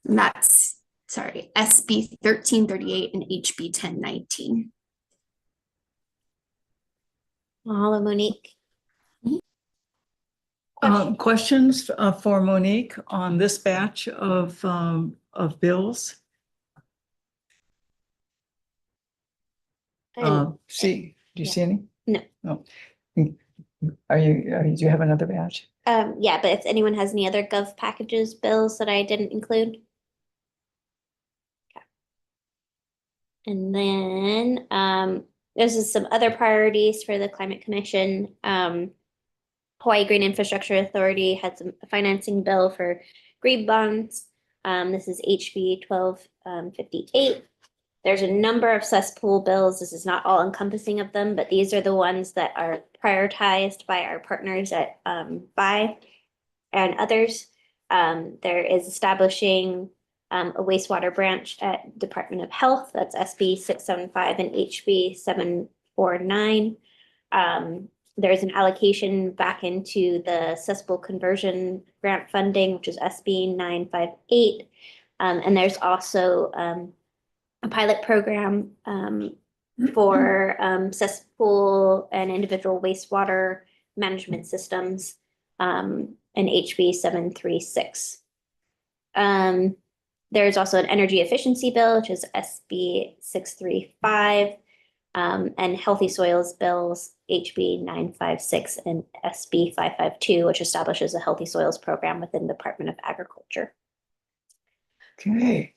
And that's, sorry, SB 1338 and HB 1019. Mahalo, Monique. Questions for Monique on this batch of bills? Do you see any? No. No. Do you have another batch? Yeah, but if anyone has any other gov packages bills that I didn't include. Okay. And then this is some other priorities for the Climate Commission. Hawaii Green Infrastructure Authority had some financing bill for green bonds. This is HB 1258. There's a number of cesspool bills. This is not all encompassing of them, but these are the ones that are prioritized by our partners at BI and others. There is establishing a wastewater branch at Department of Health. That's SB 675 and HB 749. There's an allocation back into the cesspool conversion grant funding, which is SB 958. And there's also a pilot program for cesspool and individual wastewater management systems in HB 736. There's also an energy efficiency bill, which is SB 635, and healthy soils bills, HB 956 and SB 552, which establishes a healthy soils program within the Department of Agriculture. Okay.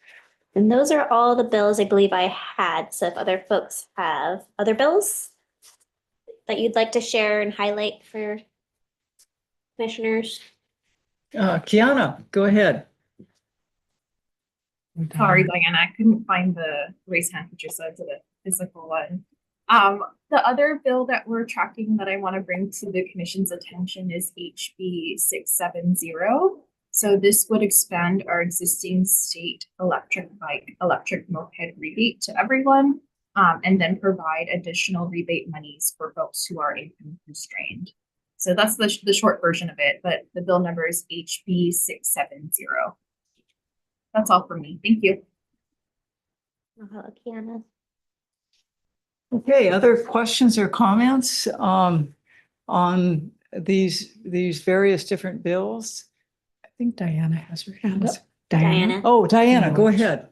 And those are all the bills I believe I had. So if other folks have other bills that you'd like to share and highlight for commissioners. Kiana, go ahead. Sorry, Diana, I couldn't find the raise hand feature, so I did a physical one. The other bill that we're tracking that I want to bring to the commission's attention is HB 670. So this would expand our existing state electric bike, electric moped rebate to everyone, and then provide additional rebate monies for folks who are income constrained. So that's the short version of it, but the bill number is HB 670. That's all for me. Thank you. Kiana. Okay, other questions or comments on these various different bills? I think Diana has her hand up. Diana. Oh, Diana, go ahead.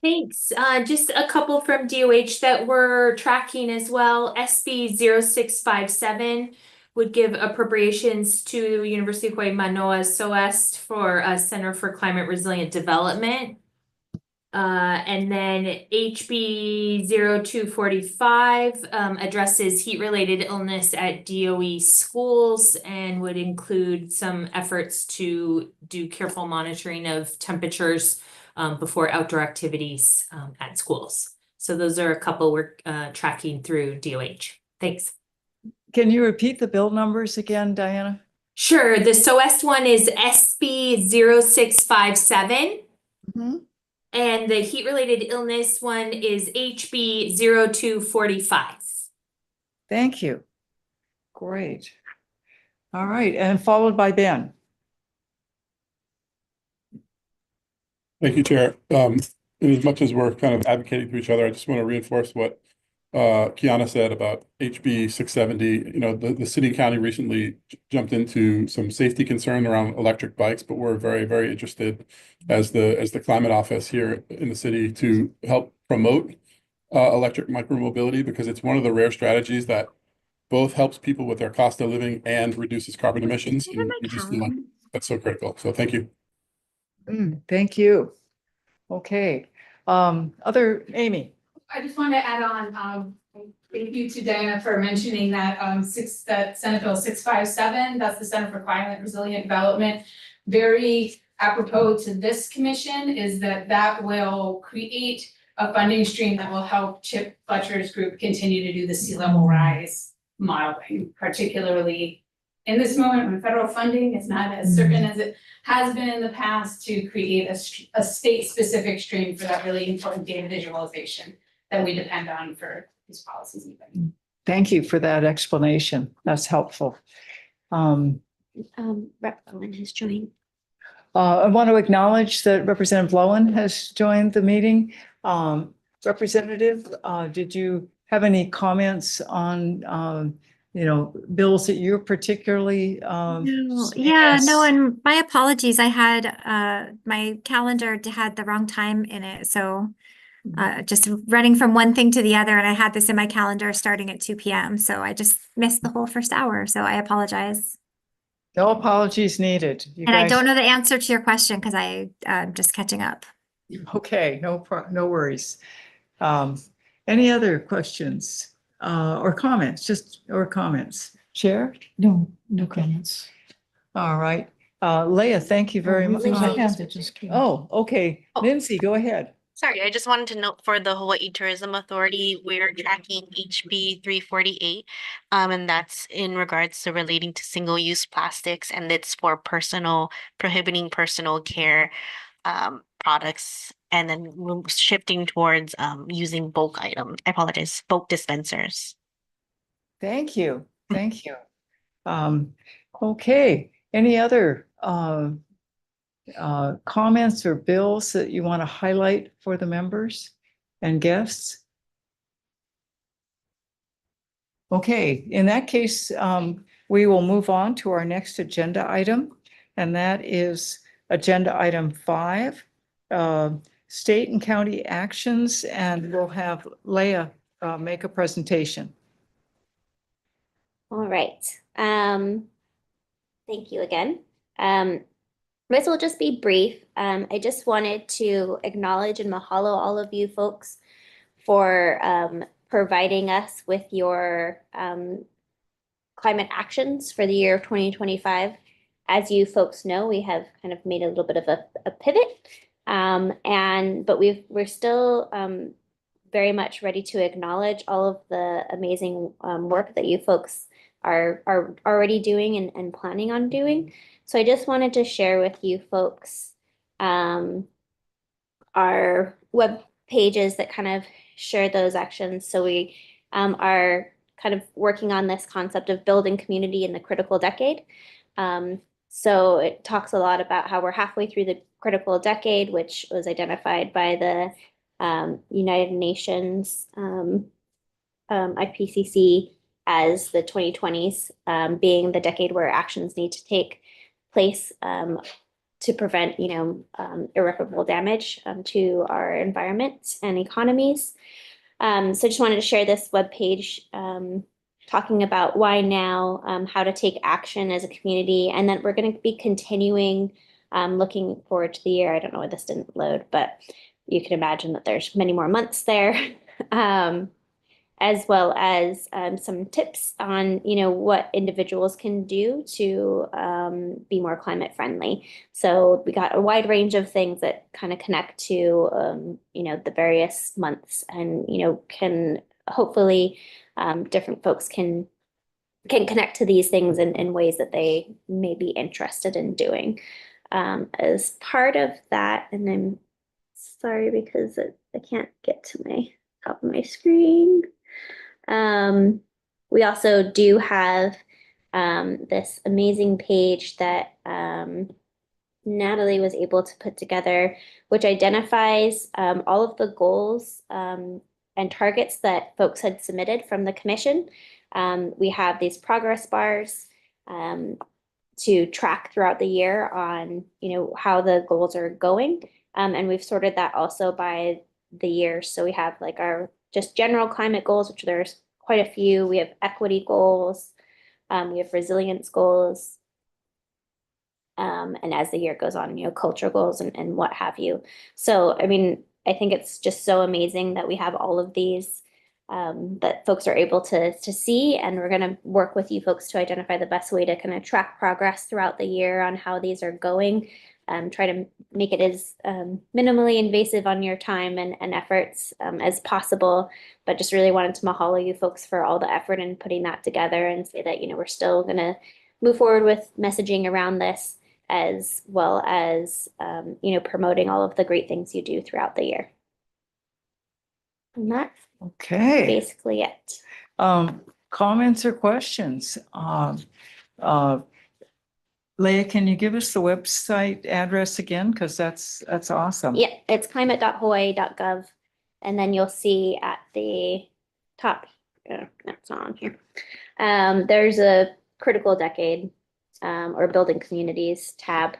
Thanks. Just a couple from DOH that we're tracking as well. SB 0657 would give appropriations to University of Hawaii Manoa's SOEST for a Center for Climate Resilient Development. And then HB 0245 addresses heat-related illness at DOE schools and would include some efforts to do careful monitoring of temperatures before outdoor activities at schools. So those are a couple we're tracking through DOH. Thanks. Can you repeat the bill numbers again, Diana? Sure. The SOEST one is SB 0657. Mm-hmm. And the heat-related illness one is HB 0245. Thank you. Great. All right, and followed by Ben. Thank you, Chair. And as much as we're kind of advocating for each other, I just want to reinforce what Kiana said about HB 670. You know, the city and county recently jumped into some safety concern around electric bikes, but we're very, very interested as the climate office here in the city to help promote electric micromobility, because it's one of the rare strategies that both helps people with their cost of living and reduces carbon emissions. And we just feel like that's so critical. So thank you. Thank you. Okay. Other Amy. I just want to add on, thank you to Diana for mentioning that that Senate Bill 657, that's the Center for Climate Resilient Development. Very apropos to this commission is that will create a funding stream that will help Chip Fletcher's group continue to do the sea level rise modeling, particularly in this moment when federal funding is not as certain as it has been in the past, to create a state-specific stream for that really important data visualization that we depend on for these policies even. Thank you for that explanation. That's helpful. Rep. Owen has joined. I want to acknowledge that Representative Lowen has joined the meeting. Representative, did you have any comments on, bills that you're particularly? And my apologies. I had my calendar had the wrong time in it. So just running from one thing to the other, and I had this in my calendar starting at 2 p.m. So I just missed the whole first hour. So I apologize. No apologies needed. And I don't know the answer to your question because I'm just catching up. Okay, no worries. Any other questions or comments? Or comments? Chair? No comments. All right. Leah, thank you very much. Oh, okay. Lindsay, go ahead. Sorry, I just wanted to note for the Hawaii Tourism Authority, we're tracking HB 348. And that's in regards to relating to single-use plastics, and it's for prohibiting personal care products, and then we're shifting towards using bulk bulk dispensers. Thank you. Thank you. Okay. Any other comments or bills that you want to highlight for the members and guests? Okay, in that case, we will move on to our next agenda item, and that is agenda item 5, state and county actions, and we'll have Leah make a presentation. All right. Thank you again. This will just be brief. I just wanted to acknowledge and mahalo all of you folks for providing us with your climate actions for the year of 2025. As you folks know, we have kind of made a little bit of a pivot, but we're still very much ready to acknowledge all of the amazing work that you folks are already doing and planning on doing. So I just wanted to share with you folks our web pages that kind of share those actions. So we are kind of working on this concept of building community in the critical decade. So it talks a lot about how we're halfway through the critical decade, which was identified by the United Nations IPCC as the 2020s being the decade where actions need to take place to prevent, irreparable damage to our environment and economies. So I just wanted to share this webpage talking about why now, how to take action as a community, and then we're going to be continuing looking forward to the year. I don't know why this didn't load, but you can imagine that there's many more months there. As well as some tips on, what individuals can do to be more climate friendly. So we got a wide range of things that kind of connect to, the various months, and, can hopefully different folks can connect to these things in ways that they may be interested in doing. As part of that, and I'm sorry because I can't get to my top of my screen. We also do have this amazing page that Natalie was able to put together, which identifies all of the goals and targets that folks had submitted from the commission. We have these progress bars to track throughout the year on, how the goals are going. And we've sorted that also by the year. So we have like our just general climate goals, which there's quite a few. We have equity goals, we have resilience goals, and as the year goes on, culture goals and what have you. So, I mean, I think it's just so amazing that we have all of these that folks are able to see, and we're going to work with you folks to identify the best way to kind of track progress throughout the year on how these are going. Try to make it as minimally invasive on your time and efforts as possible, but just really wanted to mahalo you folks for all the effort in putting that together, and say that, we're still going to move forward with messaging around this, as well as, promoting all of the great things you do throughout the year. And that's Okay. basically it. comments or questions? Leah, can you give us the website address again? Because that's awesome. Yeah, it's climate.hawaii.gov. And then you'll see at the top, that's not on here. There's a critical decade or building communities tab.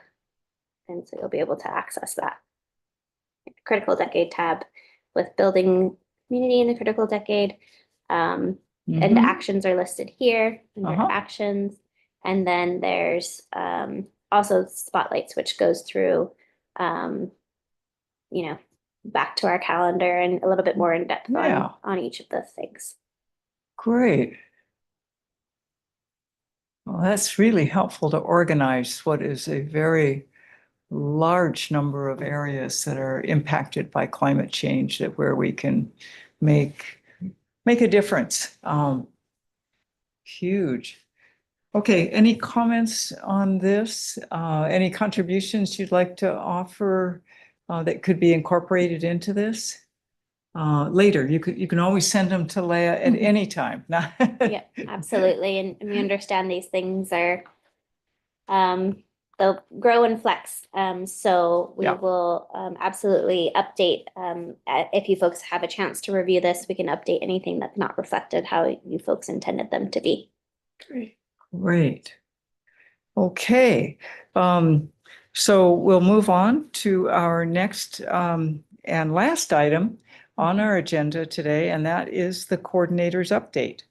And so you'll be able to access that. Critical decade tab with building community in the critical decade. And the actions are listed here under actions. And then there's also spotlights, which goes through, back to our calendar and a little bit more in depth on each of those things. Great. Well, that's really helpful to organize what is a very large number of areas that are impacted by climate change, that where we can make a difference. Huge. Okay, any comments on this? Any contributions you'd like to offer that could be incorporated into this? Later, you can always send them to Leah at any time. Yeah, absolutely. And we understand these things are they'll grow and flex. So we will absolutely update if you folks have a chance to review this, we can update anything that's not reflected how you folks intended them to be. Great. Okay. So we'll move on to our next and last item on our agenda today, and that is the coordinator's update.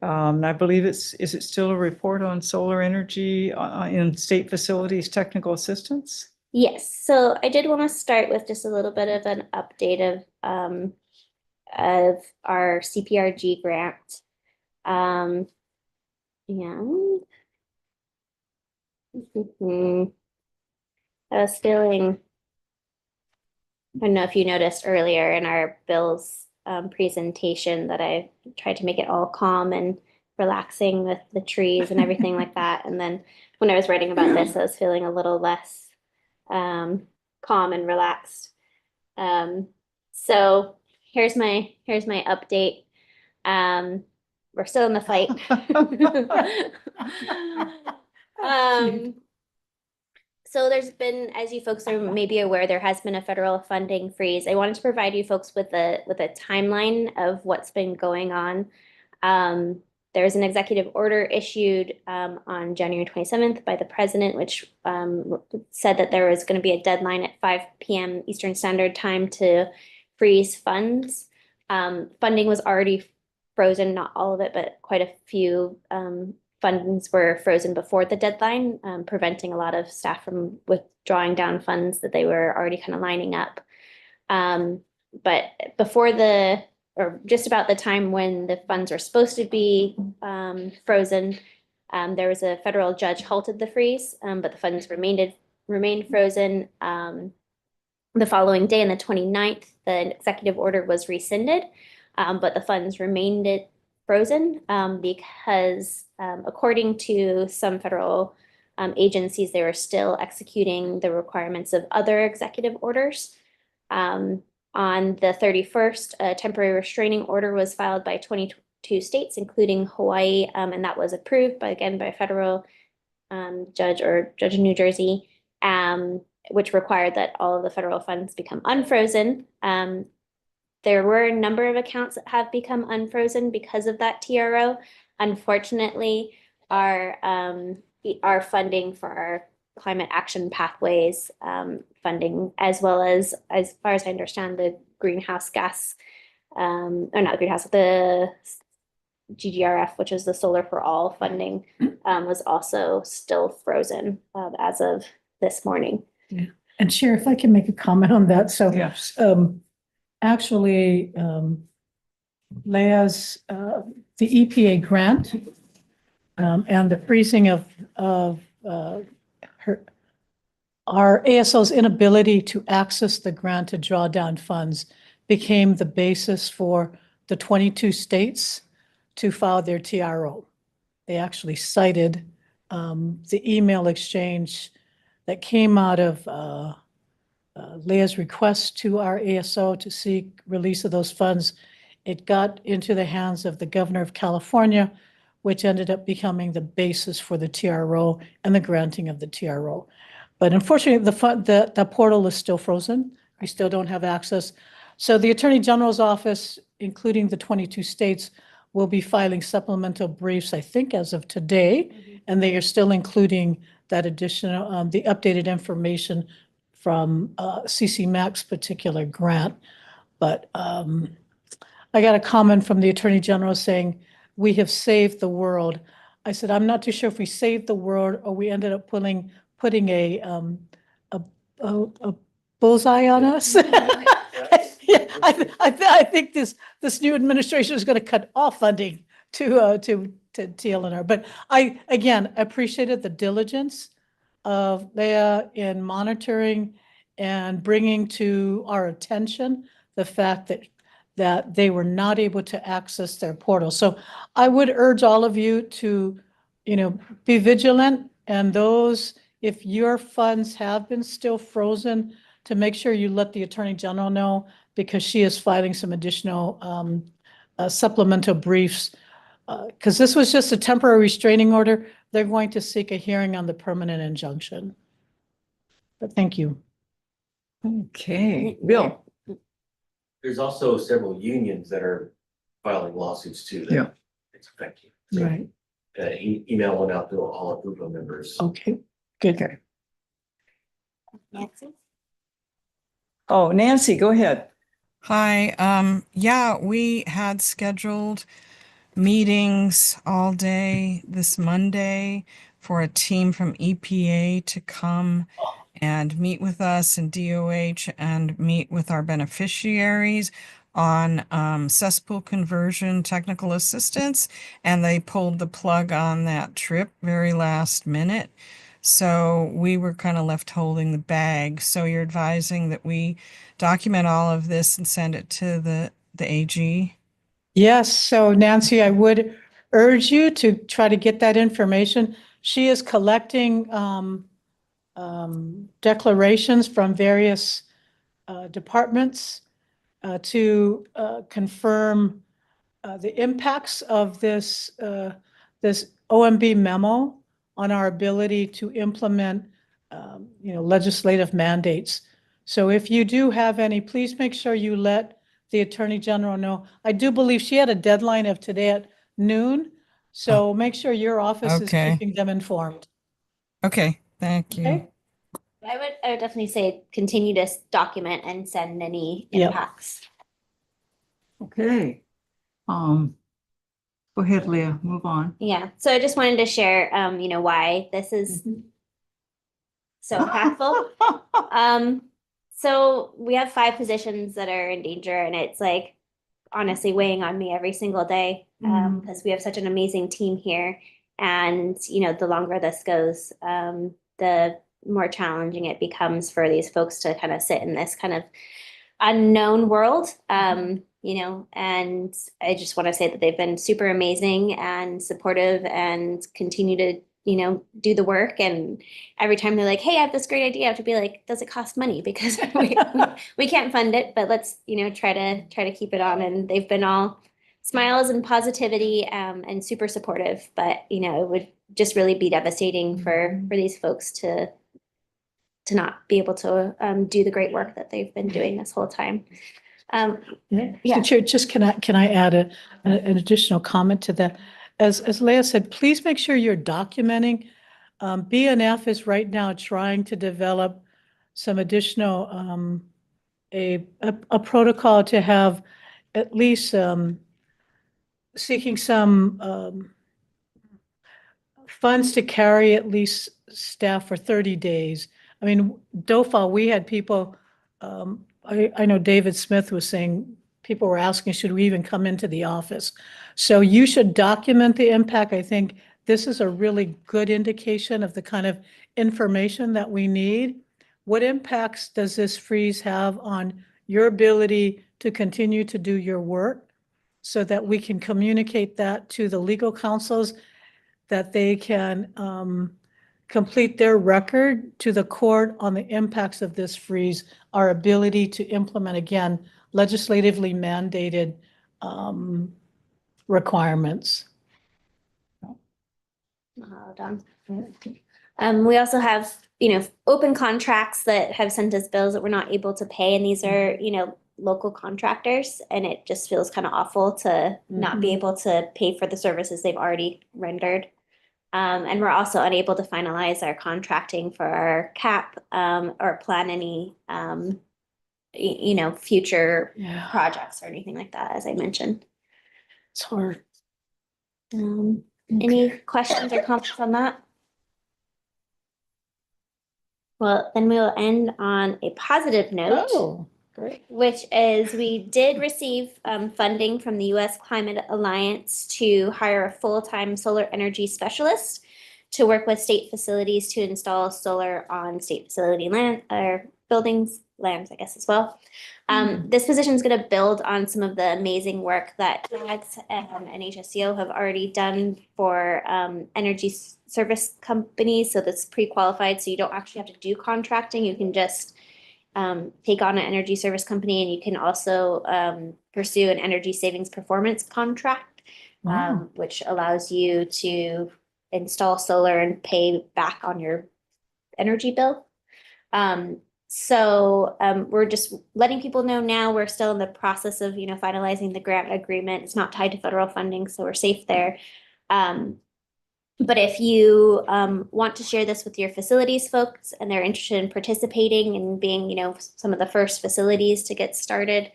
And I believe is it still a report on solar energy in state facilities technical assistance? Yes. So I did want to start with just a little bit of an update of our CPRG grant. And I was feeling, I don't know if you noticed earlier in our bills presentation that I tried to make it all calm and relaxing with the trees and everything like that. And then when I was writing about this, I was feeling a little less calm and relaxed. So here's my update. We're still in the fight. So there's been, as you folks are maybe aware, there has been a federal funding freeze. I wanted to provide you folks with a timeline of what's been going on. There's an executive order issued on January 27th by the president, which said that there was going to be a deadline at 5 p.m. Eastern Standard Time to freeze funds. Funding was already frozen, not all of it, but quite a few funds were frozen before the deadline, preventing a lot of staff from withdrawing down funds that they were already kind of lining up. But before or just about the time when the funds were supposed to be frozen, there was a federal judge halted the freeze, but the funds remained frozen. The following day, on the 29th, the executive order was rescinded, but the funds remained frozen because according to some federal agencies, they were still executing the requirements of other executive orders. On the 31st, a temporary restraining order was filed by 22 states, including Hawaii, and that was approved by a federal judge in New Jersey, which required that all of the federal funds become unfrozen. There were a number of accounts that have become unfrozen because of that TRO. Unfortunately, our funding for our climate action pathways funding, as well as far as I understand, the greenhouse gas, or not greenhouse, the GGRF, which is the Solar for All funding, was also still frozen as of this morning. Yeah. And Chair, if I can make a comment on that. So yes. Actually, Leah's, the EPA grant and the freezing of our ASO's inability to access the grant to draw down funds became the basis for the 22 states to file their TRO. They actually cited the email exchange that came out of Leah's request to our ASO to seek release of those funds. It got into the hands of the governor of California, which ended up becoming the basis for the TRO and the granting of the TRO. But unfortunately, the portal is still frozen. We still don't have access. So the Attorney General's office, including the 22 states, will be filing supplemental briefs, I think, as of today, and they are still including that additional, the updated information from CCMAC's particular grant. But I got a comment from the Attorney General saying, "We have saved the world." I said, "I'm not too sure if we saved the world or we ended up putting a bullseye on us." Yeah, I think this new administration is going to cut off funding to TLNR. But I, again, appreciated the diligence of Leah in monitoring and bringing to our attention the fact that they were not able to access their portal. So I would urge all of you to, be vigilant, and those, if your funds have been still frozen, to make sure you let the Attorney General know, because she is filing some additional supplemental briefs. Because this was just a temporary restraining order. They're going to seek a hearing on the permanent injunction. But thank you. Okay, Bill. There's also several unions that are filing lawsuits too. Yeah. It's affecting. So, Right. Email one out to all group of members. Okay, good. Okay. Nancy? Oh, Nancy, go ahead. Hi, yeah, we had scheduled meetings all day this Monday for a team from EPA to come and meet with us in DOH and meet with our beneficiaries on cesspool conversion technical assistance, and they pulled the plug on that trip very last minute. So we were kind of left holding the bag. So you're advising that we document all of this and send it to the AG? Yes, so Nancy, I would urge you to try to get that information. She is collecting declarations from various departments to confirm the impacts of this OMB memo on our ability to implement legislative mandates. So if you do have any, please make sure you let the Attorney General know. I do believe she had a deadline of today at noon, so make sure your office is Okay. keeping them informed. Okay, thank you. Okay? I would definitely say continue to document and send any Yep. impacts. Okay. Go ahead, Leah, move on. Yeah, so I just wanted to share, why this is so impactful. So we have 5 positions that are in danger, and it's like honestly weighing on me every single day, because we have such an amazing team here. And, the longer this goes, the more challenging it becomes for these folks to kind of sit in this kind of unknown world. And I just want to say that they've been super amazing and supportive and continue to, do the work. And every time they're like, "Hey, I have this great idea," I have to be like, "Does it cost money?" Because we can't fund it, but let's, try to keep it on. And they've been all smiles and positivity, and super supportive. But, it would just really be devastating for these folks to not be able to do the great work that they've been doing this whole time. Yeah. Chair, just can I add an additional comment to that? As Leah said, please make sure you're documenting. BNF is right now trying to develop some additional a protocol to have at least seeking some funds to carry at least staff for 30 days. I mean, DOFA, we had people, I know David Smith was saying, people were asking, should we even come into the office? So you should document the impact. I think this is a really good indication of the kind of information that we need. What impacts does this freeze have on your ability to continue to do your work, so that we can communicate that to the legal counsels, that they can complete their record to the court on the impacts of this freeze, our ability to implement, again, legislatively mandated requirements. Mahalo, Don. We also have, open contracts that have sent us bills that we're not able to pay, and these are, local contractors, and it just feels kind of awful to not be able to pay for the services they've already rendered. And we're also unable to finalize our contracting for our CAP, or plan any, future projects or anything like that, as I mentioned. It's hard. Any questions or comments on that? Well, then we'll end on a positive note. Oh, great. Which is we did receive funding from the U.S. Climate Alliance to hire a full-time solar energy specialist to work with state facilities to install solar on state facility land or buildings, lands, I guess, as well. This position is going to build on some of the amazing work that CAGS and HSCO have already done for energy service companies. So that's pre-qualified, so you don't actually have to do contracting. You can just take on an energy service company, and you can also pursue an energy savings performance contract, which allows you to install solar and pay back on your energy bill. So we're just letting people know now. We're still in the process of, finalizing the grant agreement. It's not tied to federal funding, so we're safe there. But if you want to share this with your facilities folks and they're interested in participating and being, some of the first facilities to get started,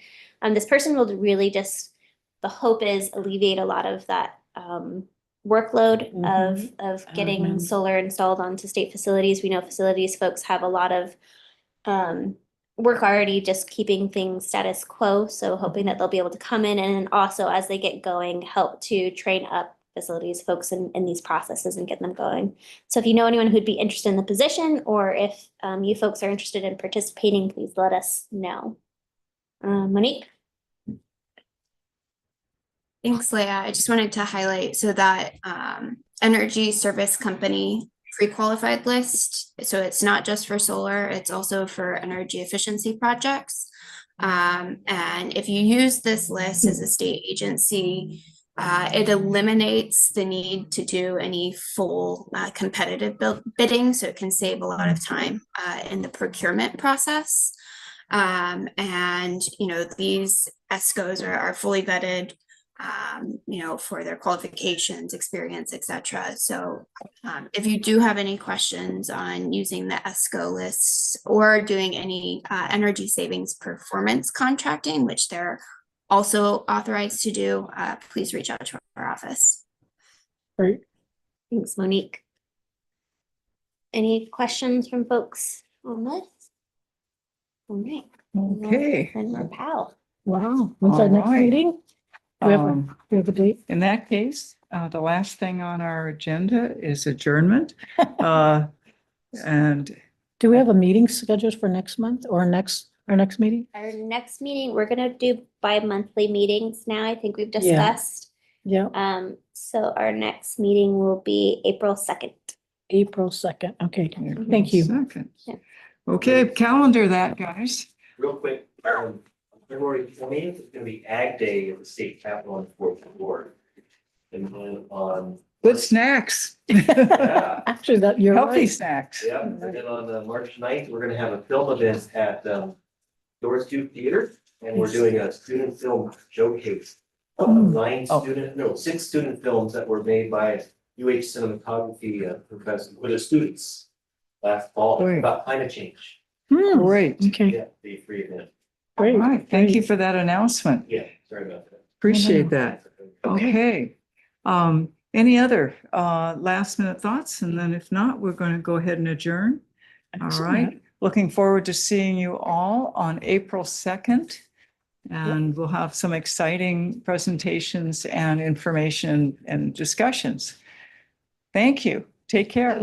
this person will really just, the hope is alleviate a lot of that workload of getting solar installed onto state facilities. We know facilities folks have a lot of work already just keeping things status quo. So hoping that they'll be able to come in and also, as they get going, help to train up facilities folks in these processes and get them going. So if you know anyone who'd be interested in the position, or if you folks are interested in participating, please let us know. Monique? Thanks, Leah. I just wanted to highlight so that energy service company pre-qualified list. So it's not just for solar, it's also for energy efficiency projects. And if you use this list as a state agency, it eliminates the need to do any full competitive bidding, so it can save a lot of time in the procurement process. And these ESCOs are fully vetted, for their qualifications, experience, etc. So if you do have any questions on using the ESCO lists or doing any energy savings performance contracting, which they're also authorized to do, please reach out to our office. Great. Thanks, Monique. Any questions from folks on this? All right. Okay. And we're PAL. Wow. When's our next meeting? Do we have a date? In that case, the last thing on our agenda is adjournment. And do we have a meeting scheduled for next month or our next meeting? Our next meeting, we're gonna do bi-monthly meetings now. I think we've discussed. Yeah. So our next meeting will be April 2nd. April 2nd. Okay. Thank you. Yeah. Okay, calendar that, guys. Real quick, February 20th is gonna be Ag Day at the state capitol on the 4th floor. And then on. Good snacks. Yeah. Actually, that you're Healthy right. snacks. Yeah, and then on March 9th, we're gonna have a film event at Doors Duke Theater, and we're doing a student film showcase. Six student films that were made by UH cinematography professor with the students last fall about climate change. Great. Okay. Yeah, the free event. Great. All right. Thank you for that announcement. Yeah, sorry about that. Appreciate that. Okay. Any other last minute thoughts? And then if not, we're going to go ahead and adjourn. All right. Looking forward to seeing you all on April 2nd. And we'll have some exciting presentations and information and discussions. Thank you. Take care.